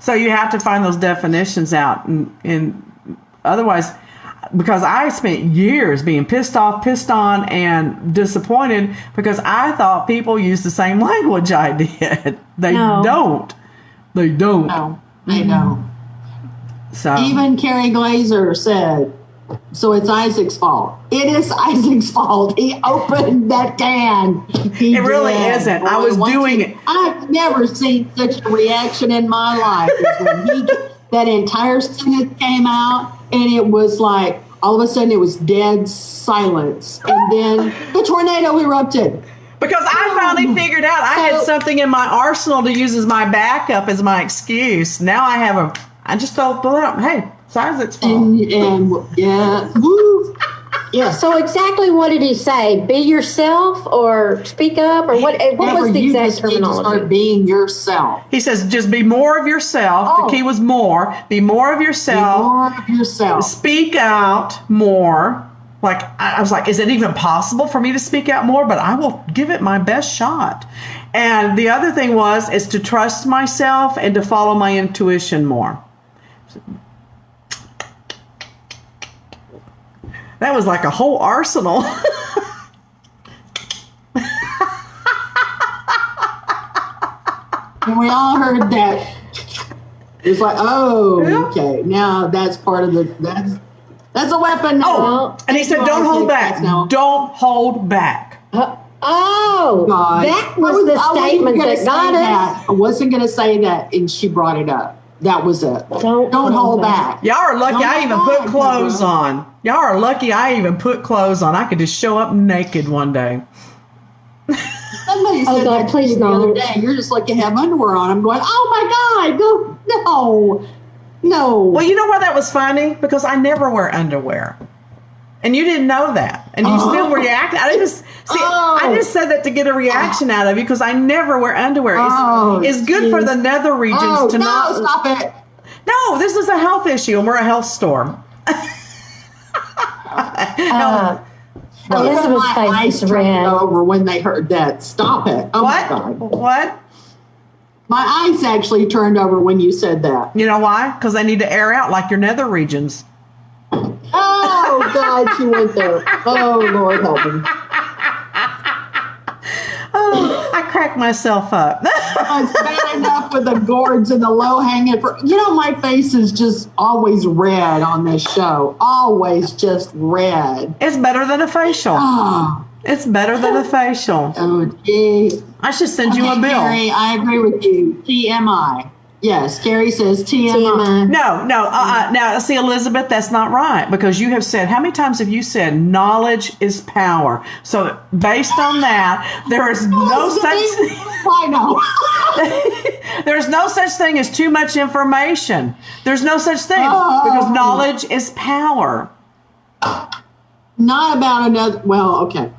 So you have to find those definitions out, and otherwise, because I spent years being pissed off, pissed on, and disappointed because I thought people used the same language I did. They don't. They don't.
No, they don't.
So
even Carrie Glazer said, so it's Isaac's fault. It is Isaac's fault. He opened that can. It
really isn't. I was doing it.
I've never seen such a reaction in my life as when that entire sentence came out, and it was like all of a sudden it was dead silence, and then the tornado erupted. Because
I finally figured out I had something in my arsenal to use as my backup, as my excuse. Now I just told them, hey, it's Isaac's fault.
And yeah, woo. Yeah.
So exactly what did he say? Be yourself or speak up, or what was the exact terminology?
Start being yourself.
He says just be more of yourself. The key was more. Be more of yourself.
Be more of yourself.
Speak out more. Like, I was like, is it even possible for me to speak out more? But I will give it my best shot. And the other thing is to trust myself and to follow my intuition more. That was like a whole arsenal.
And we all heard that. It was like, okay, now that's part of that's a weapon now.
And he said, don't hold back. Don't hold back.
God. That was the statement that got us.
I wasn't going to say that, and she brought it up. That was it. Don't hold back.
Y'all are lucky I even put clothes on. Y'all are lucky I even put clothes on. I could just show up naked one day.
Somebody said that please the other day. You're just like you have underwear on. I'm going, oh my God, no.
Well, you know why that was funny? Because I never wear underwear. And you didn't know that. And you still reacted. I just said that to get a reaction out of you because I never wear underwear. It's good for the nether regions to not.
Stop it.
No, this is a health issue, and we're a health store.
Elizabeth's face is red.
Over when they heard that. Stop it. Oh
what?
My God.
What?
My eyes actually turned over when you said that.
You know why? Because they need to air out like your nether regions.
Oh, God, she went there. Oh, Lord help me.
Oh, I cracked myself up.
It's bad enough with the gourds and the low-hanging fruit. My face is just always red on this show. Always just red.
It's better than a facial. It's better than a facial.
Oh, gee.
I should send you a bill.
Carrie, I agree with you. TMI. Yes, Carrie says TMI.
No. Now, see, Elizabeth, that's not right because you have said, how many times have you said knowledge is power? So, based on that, there is no such.
I know.
There's no such thing as too much information. There's no such thing because knowledge is power.
Not about another. Well, okay.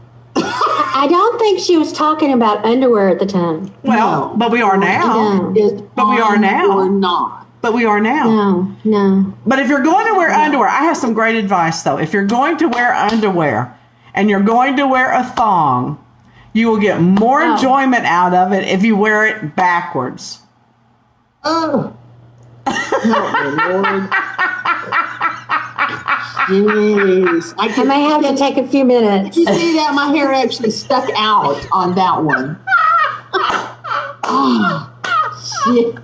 I don't think she was talking about underwear at the time.
Well,
No.
but we are now.
No.
But we are now.
Or not.
But we are now.
No.
But if you're going to wear underwear, I have some great advice though. If you're going to wear underwear and you're going to wear a thong, you will get more enjoyment out of it if you wear it backwards.
Oh. Help me, Lord. Jeez.
I may have to take a few minutes.
Did you see that? My hair actually stuck out on that one. Oh, shit.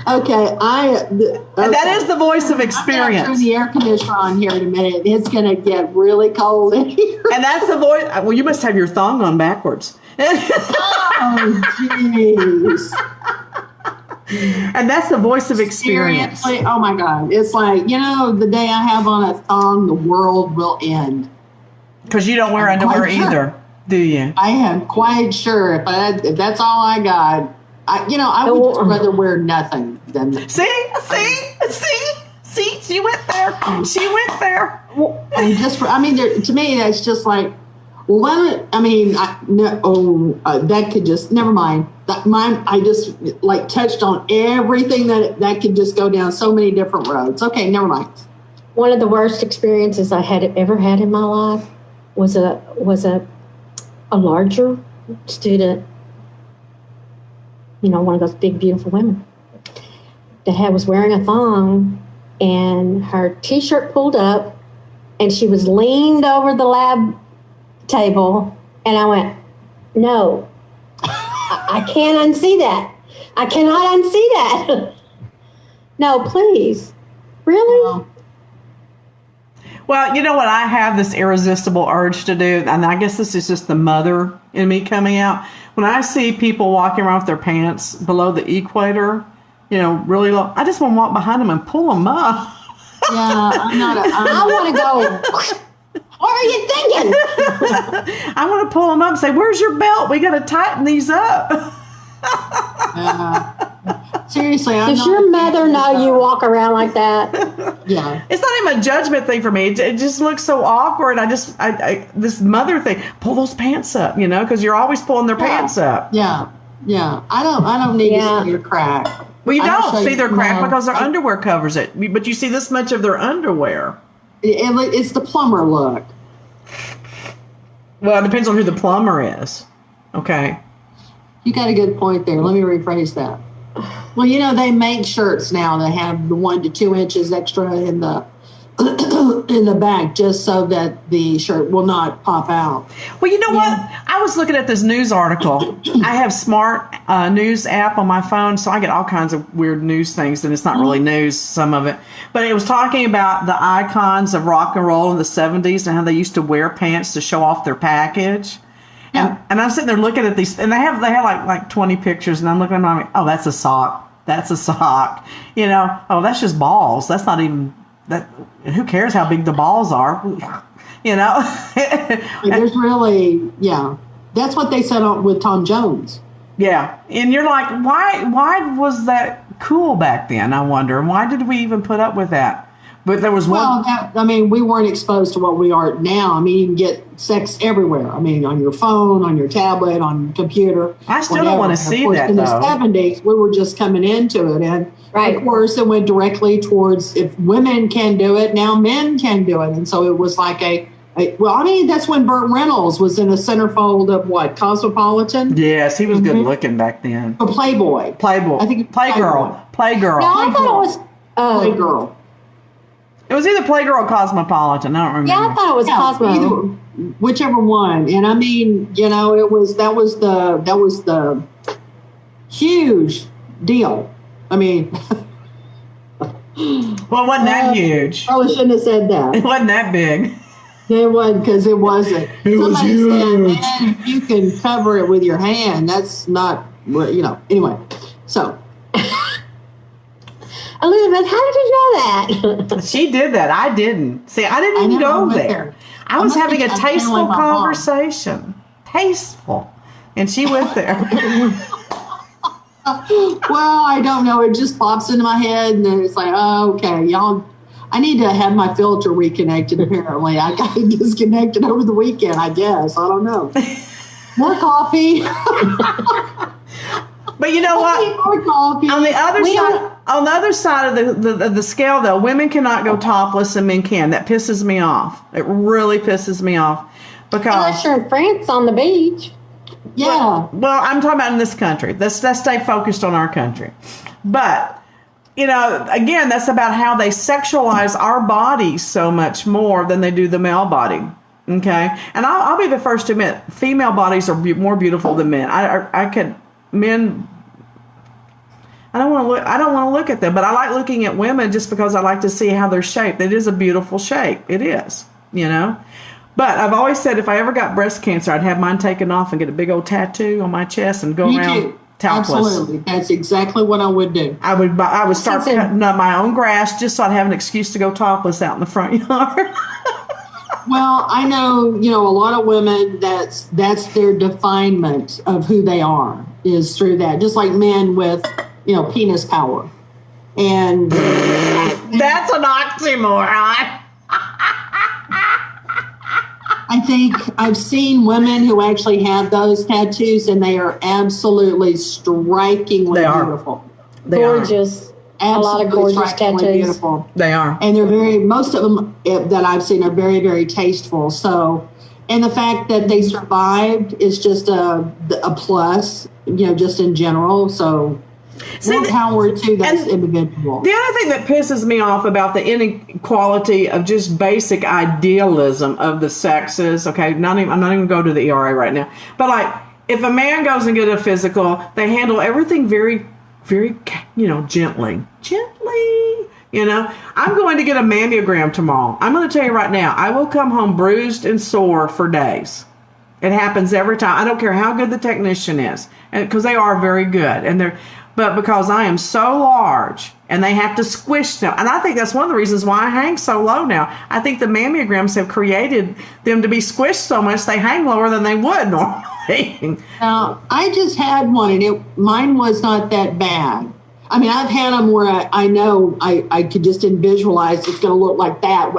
Okay,
And that is the voice of
I'm
experience.
gonna turn the air conditioner on here in a minute. It's gonna get really cold in here.
And that's the voice. Well, you must have your thong on backwards.
Oh, jeez.
And that's the voice of experience.
Seriously? Oh my God. It's like, the day I have on a thong, the world will end.
Because you don't wear underwear
quite sure.
either, do you?
I am quite sure if that's all I got, I would just rather wear nothing than that.
See, she went there.
To me, that's just like, that could just, never mind. I just touched on everything that could just go down so many different roads. Okay, never mind.
One of the worst experiences I had ever had in my life was a larger student, one of those big, beautiful women that was wearing a thong, and her T-shirt pulled up, and she was leaned over the lab table, and I went, no, I can't unsee that. I cannot unsee that. No, please. Really?
Well, you know what? I have this irresistible urge to do, and I guess this is just the mother in me coming out. When I see people walking around with their pants below the equator, really low, I just want to walk behind them and pull them up.
Yeah,
I want to go. What are you thinking?
I want to pull them up and say, where's your belt? We got to tighten these up.
Seriously.
Does your mother know you walk around like that?
Yeah.
It's not even a judgment thing for me. It just looks so awkward. This mother thing, pull those pants up, because you're always pulling their pants up.
Yeah. Yeah. I don't need to see your crack.
Well, you don't see their crack because their underwear covers it. But you see this much of their underwear.
It's the plumber look.
Well, it depends on who the plumber is. Okay.
You got a good point there. Let me rephrase that. Well, they make shirts now that have the 1 to 2 inches extra in the in the back, just so that the shirt will not pop out.
Well, you know what? I was looking at this news article. I have smart news app on my phone, so I get all kinds of weird news things, and it's not really news, some of it. But it was talking about the icons of rock and roll in the 70s and how they used to wear pants to show off their package. And I'm sitting there looking at these, and they have like 20 pictures, and I'm looking at them, I'm like, oh, that's a sock. That's a sock. Oh, that's just balls. That's not even that. Who cares how big the balls are?
There's really, that's what they said with Tom Jones.
Yeah, and you're like, why was that cool back then? I wonder, why did we even put up with that? But there was one.
Well, we weren't exposed to what we are now. You can get sex everywhere. On your phone, on your tablet, on your computer.
I still don't want to see that,
in
though.
In the 70s, we were just coming into it. And, of course, it went directly towards if women can do it, now men can do it. And so it was like that's when Burt Reynolds was in the centerfold of what, Cosmopolitan?
Yes, he was good looking back then.
Or Playboy.
I think Playgirl.
No, I thought it was
Playgirl.
It was either Playgirl or Cosmopolitan. I don't remember.
Yeah, I thought it was Cosmo.
Whichever one. And that was the huge deal.
Well, it wasn't that huge.
Probably shouldn't have said that.
It wasn't that big.
It wasn't, because it wasn't.
It was huge.
Said, man, you can cover it with your hand. That's not, anyway. So.
Elizabeth, how did you know that?
She did that. I didn't. See, I didn't even
never
go
went
there. I was having a tasteful
like my mom.
conversation. Tasteful. And she went there.
Well, I don't know. It just pops into my head, and then it's like, oh, okay, y'all. I need to have my filter reconnected. Apparently, I got it disconnected over the weekend. I guess I don't know. More coffee.
But you know what?
More coffee.
On the other side of the scale, though, women cannot go topless and men can. That pisses me off. It really pisses me off because
Unless you're in France on the beach.
Yeah.
Well, I'm talking about in this country. Let's stay focused on our country. But again, that's about how they sexualize our bodies so much more than they do the male body. Okay, and I'll be the first to admit, female bodies are more beautiful than men. Men. I don't want to look at them, but I like looking at women just because I like to see how they're shaped. It is a beautiful shape. It is, But I've always said if I ever got breast cancer, I'd have mine taken off and get a big old tattoo on my chest and go around topless.
Absolutely, that's exactly what I would do.
I would start cutting up my own grass just so I'd have an excuse to go topless out in the front yard.
Well, I know, a lot of women, that's their definement of who they are is through that. Just like men with, penis power. And
that's an oxymoron.
I think I've seen women who actually have those tattoos, and they are absolutely strikingly beautiful.
They
gorgeous. A lot of gorgeous tattoos.
Beautiful.
They are.
And most of them that I've seen are very, very tasteful. So, and the fact that they survived is just a plus, just in general. So, more power to those individuals.
The other thing that pisses me off about the inequality of just basic idealism of the sexes, okay, I'm not even going to go to the ERA right now, but like if a man goes and get a physical, they handle everything very, very, gently. I'm going to get a mammogram tomorrow. I'm going to tell you right now, I will come home bruised and sore for days. It happens every time. I don't care how good the technician is, and because they are very good, but because I am so large and they have to squish them. And I think that's one of the reasons why I hang so low now. I think the mammograms have created them to be squished so much they hang lower than they would normally.
Now, I just had one, and mine was not that bad. I mean, I've had them where I know I could just visualize it's going to look like that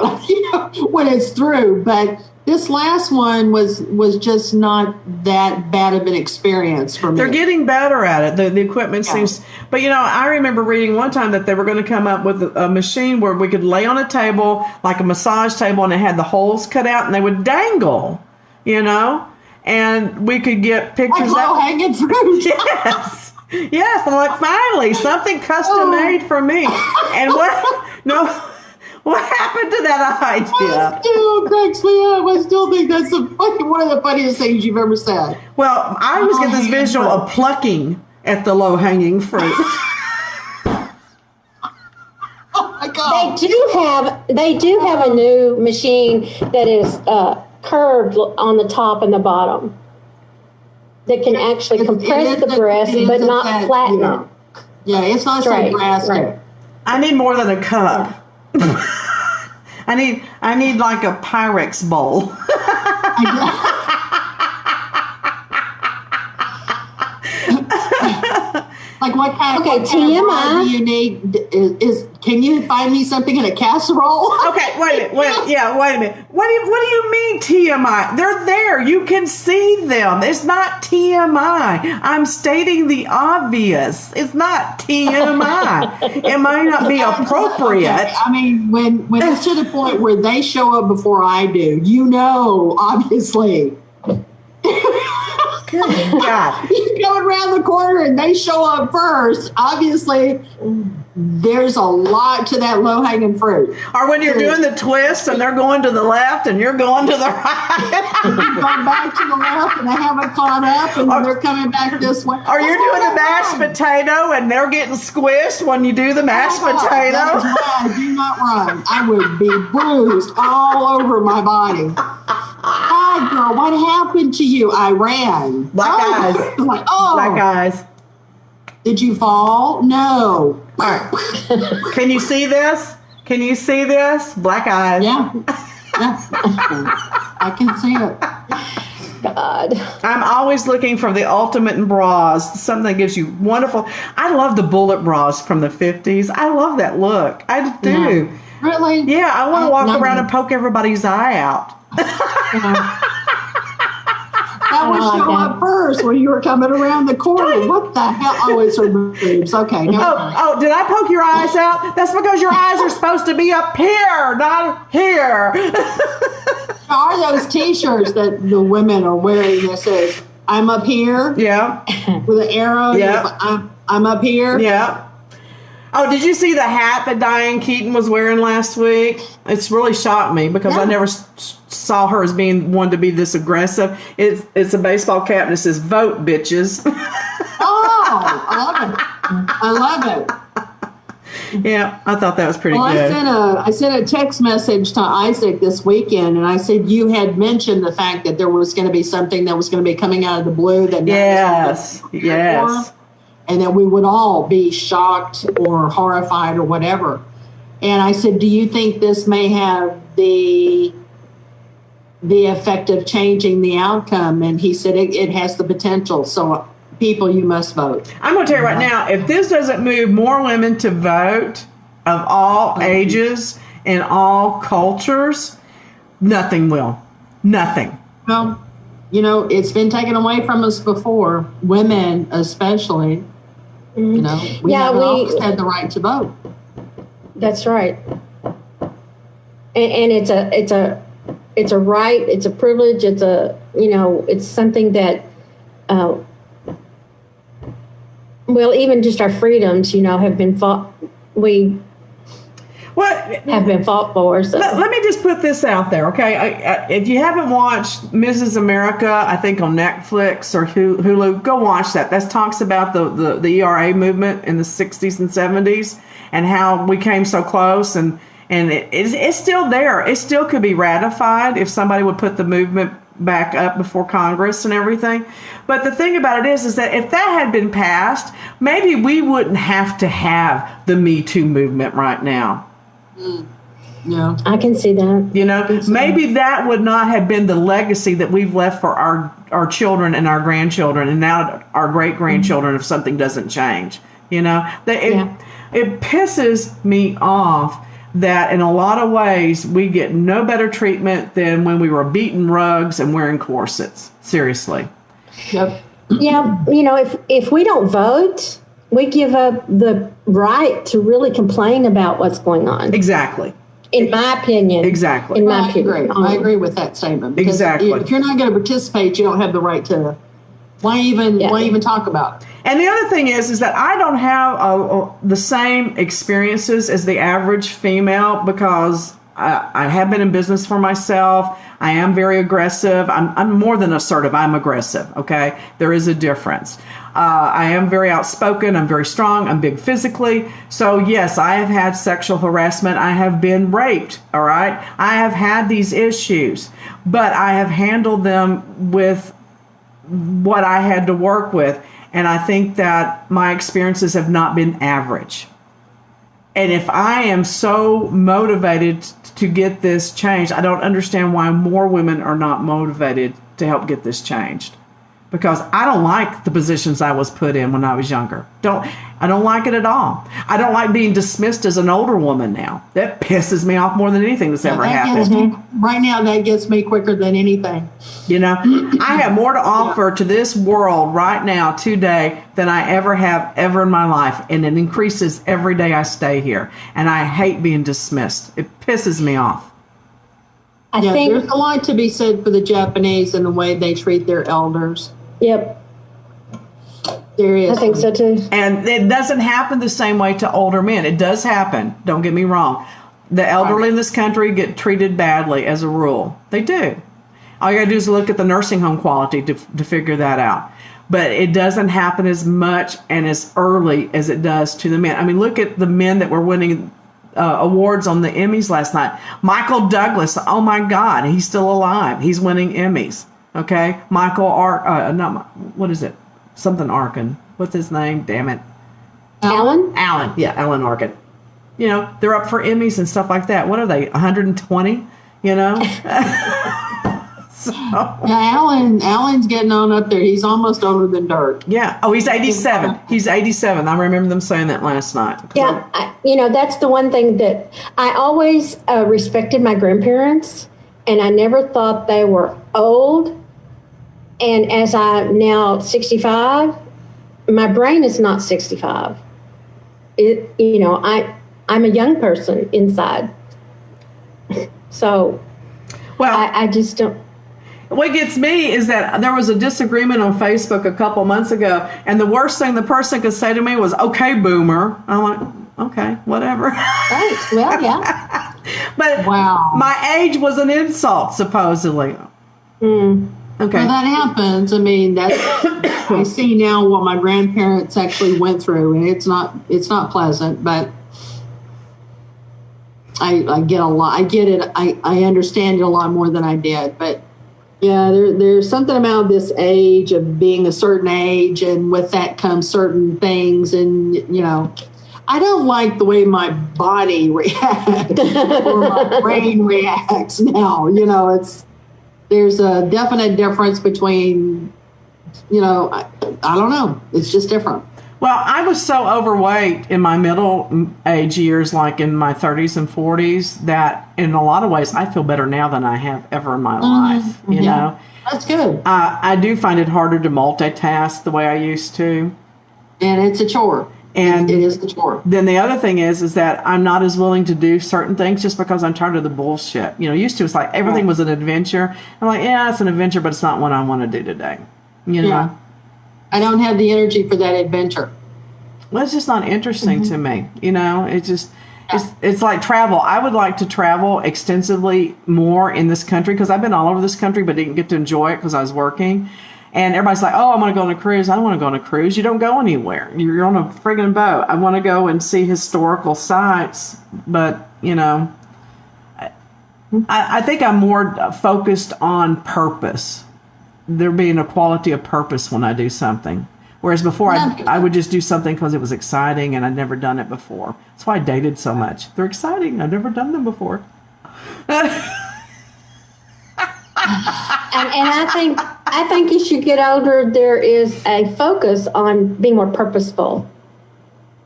when it's through. But this last one was just not that bad of an experience for me.
They're getting better at it. The equipment seems... But, I remember reading one time that they were going to come up with a machine where we could lay on a table, like a massage table, and it had the holes cut out, and they would dangle, and we could get pictures
like low-hanging fruit.
Yes. Yes, I'm like, finally, something custom made for me. And what happened to that idea?
I still think that's one of the funniest things you've ever said.
Well, I always get this visual of plucking at the low-hanging fruit.
Oh my God.
They do have a new machine that is curved on the top and the bottom. That can actually compress the breast, but not flatten it.
Yeah, it's not so drastic. Right.
I need more than a cup. I need like a Pyrex bowl.
Like what kind of
TMI
do you need? Can you find me something in a casserole?
Okay, wait a minute. What do you mean TMI? They're there. You can see them. It's not TMI. I'm stating the obvious. It's not TMI. It might not be appropriate.
Okay. I mean, when it's to the point where they show up before I do, obviously.
Good God.
He's going around the corner and they show up first. Obviously, there's a lot to that low-hanging fruit.
Or when you're doing the twist and they're going to the left and you're going to the right.
Going back to the left and they haven't caught up and they're coming back this way.
Or you're doing the mashed potato and they're getting squished when you do the mashed potato.
That is why I do not run. I would be bruised all over my body. Hi, girl, what happened to you? I ran.
Black eyes.
Like,
Black eyes.
Did you fall? No.
right. Can you see this? Can you see this? Black eyes.
Yeah. I can see it.
God.
I'm always looking for the ultimate in bras, something that gives you wonderful. I love the bullet bras from the 50s. I love that look. I do.
Yeah. Really?
Yeah, I want to walk
No.
around and poke everybody's eye out.
That would
like
show
that.
up first when you were coming around the corner. What the hell? Oh, it's her boobs. Okay. Never mind.
Oh, did I poke your eyes out? That's because your eyes are supposed to be up here, not here.
Are those T-shirts that the women are wearing that says "I'm up here"
Yeah,
with an arrow?
Yeah.
I'm up here.
yeah. Oh, did you see the hat that Diane Keaton was wearing last week? It's really shocked me because I
Yeah.
never saw her as being one to be this aggressive. It's a baseball cap and it says "Vote, bitches."
Oh, I love it.
Yeah, I thought that was pretty
Well,
good.
I sent a text message to Isaac this weekend, and I said you had mentioned the fact that there was going to be something that was going to be coming out of the blue that
Yes, yes.
and that we would all be shocked or horrified or whatever. And I said, do you think this may have the effect of changing the outcome? And he said it has the potential. So people, you must vote.
I'm going to tell you right now, if this doesn't move more women to vote of all ages and all cultures, nothing will. Nothing.
Well, you know, it's been taken away from us before, women especially. You know, we
Yeah,
haven't
we-
always had the right to vote.
That's right. And it's a right. It's a privilege. It's it's something that, well, even just our freedoms, have been fought. We
What?
have been fought for. So.
Let me just put this out there, okay? If you haven't watched Mrs. America, I think on Netflix or Hulu, go watch that. That talks about the ERA movement in the 60s and 70s and how we came so close. And it's still there. It still could be ratified if somebody would put the movement back up before Congress and everything. But the thing about it is that if that had been passed, maybe we wouldn't have to have the Me Too movement right now.
Yeah.
I can see that.
Maybe that would not have been the legacy that we've left for our children and our grandchildren and now our great grandchildren if something doesn't change. It pisses me off that in a lot of ways we get no better treatment than when we were beating rugs and wearing corsets. Seriously.
Yep.
Yeah, if we don't vote, we give up the right to really complain about what's going on.
Exactly.
In my opinion.
Exactly.
In my
I agree.
opinion.
I agree with that statement. Because
Exactly.
If you're not going to participate, you don't have the right to. Why even talk about it?
And the other thing is that I don't have the same experiences as the average female because I have been in business for myself. I am very aggressive. I'm more than assertive. I'm aggressive. Okay. There is a difference. I am very outspoken. I'm very strong. I'm big physically. So yes, I have had sexual harassment. I have been raped. All right. I have had these issues, but I have handled them with what I had to work with. And I think that my experiences have not been average. And if I am so motivated to get this changed, I don't understand why more women are not motivated to help get this changed. Because I don't like the positions I was put in when I was younger. I don't like it at all. I don't like being dismissed as an older woman now. That pisses me off more than anything that's ever happened.
Right now, that gets me quicker than anything.
I have more to offer to this world right now, today, than I ever have ever in my life. And it increases every day I stay here. And I hate being dismissed. It pisses me off.
I think.
There's a lot to be said for the Japanese and the way they treat their elders.
Yep.
Seriously.
I think so too.
And it doesn't happen the same way to older men. It does happen. Don't get me wrong. The elderly in this country get treated badly as a rule. They do. All you got to do is look at the nursing home quality to figure that out. But it doesn't happen as much and as early as it does to the men. I mean, look at the men that were winning awards on the Emmys last night. Michael Douglas, oh my God, he's still alive. He's winning Emmys. Okay, what is it? Something Arkin. What's his name? Damn it.
Alan?
Alan. Yeah, Alan Arkin. You know, they're up for Emmys and stuff like that. What are they, 120? You know? So,
Yeah, Alan's getting on up there. He's almost older than dirt.
yeah. Oh, he's 87. He's 87. I remember them saying that last night.
Yeah, that's the one thing that I always respected my grandparents, and I never thought they were old. And as I'm now 65, my brain is not 65. I'm a young person inside. So,
Well,
I just don't.
what gets me is that there was a disagreement on Facebook a couple months ago, and the worst thing the person could say to me was, "Okay, boomer." I'm like, okay, whatever.
Right. Well, yeah.
But
Wow.
my age was an insult, supposedly.
Mm.
Okay.
Well, that happens. I mean, I see now what my grandparents actually went through, and it's not pleasant, but I get a lot. I get it. I understand it a lot more than I did. But yeah, there's something about this age of being a certain age, and with that comes certain things, and I don't like the way my body reacts or my brain reacts now. There's a definite difference between, I don't know. It's just different.
Well, I was so overweight in my middle age years, like in my 30s and 40s, that in a lot of ways I feel better now than I have ever in my life. You know,
that's good.
I do find it harder to multitask the way I used to,
and it's a chore.
And
it is a chore.
Then the other thing is that I'm not as willing to do certain things just because I'm tired of the bullshit. Used to it's like everything was an adventure. I'm like, yeah, it's an adventure, but it's not what I want to do today.
Yeah. I don't have the energy for that adventure.
Well, it's just not interesting to me. It's just, it's like travel. I would like to travel extensively more in this country because I've been all over this country, but didn't get to enjoy it because I was working. And everybody's like, oh, I want to go on a cruise. I don't want to go on a cruise. You don't go anywhere. You're on a friggin' boat. I want to go and see historical sites. But, I think I'm more focused on purpose. There being a quality of purpose when I do something. Whereas before, I would just do something because it was exciting and I'd never done it before. That's why I dated so much. They're exciting. I've never done them before.
And I think as you get older, there is a focus on being more purposeful.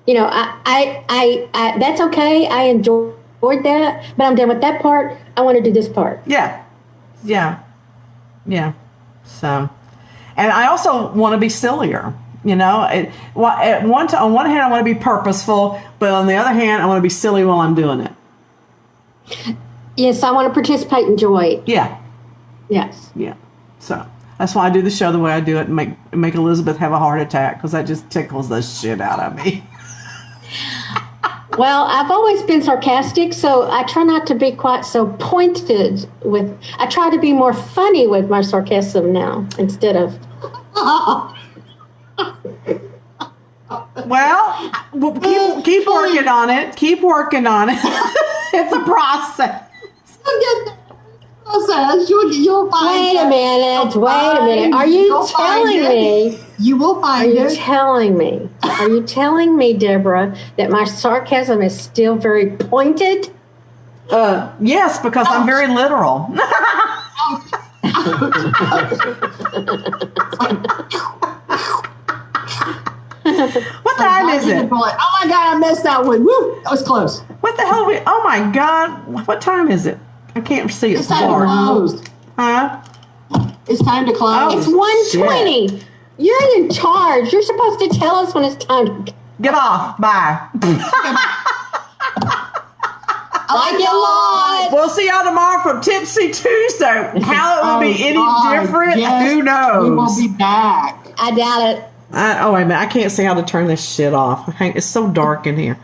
I that's okay. I enjoyed that, but I'm done with that part. I want to do this part.
Yeah. So, and I also want to be sillier. On one hand, I want to be purposeful, but on the other hand, I want to be silly while I'm doing it.
Yes, I want to participate in joy.
Yeah.
Yes.
Yeah. So that's why I do the show the way I do it, and make Elizabeth have a heart attack because that just tickles the shit out of me.
Well, I've always been sarcastic, so I try not to be quite so pointed I try to be more funny with my sarcasm now instead of.
Well, keep working on it. Keep working on it. It's a process.
You'll find
Wait a minute. Are you telling me?
You will find it.
Are you telling me, Deborah, that my sarcasm is still very pointed?
Yes, because I'm very literal. What time is it?
Oh my God, I missed that one. Woo, that was close.
What the hell? Oh my God, what time is it? I can't see it.
It's time to close.
Huh?
It's time to close.
It's 1:20. You're in charge. You're supposed to tell us when it's time to
get off. Bye.
Like it a lot.
We'll see y'all tomorrow for Tipsy Tuesday. How it will be any different, who knows?
We will be back.
I doubt it.
Wait a minute. I can't see how to turn this shit off. It's so dark in here.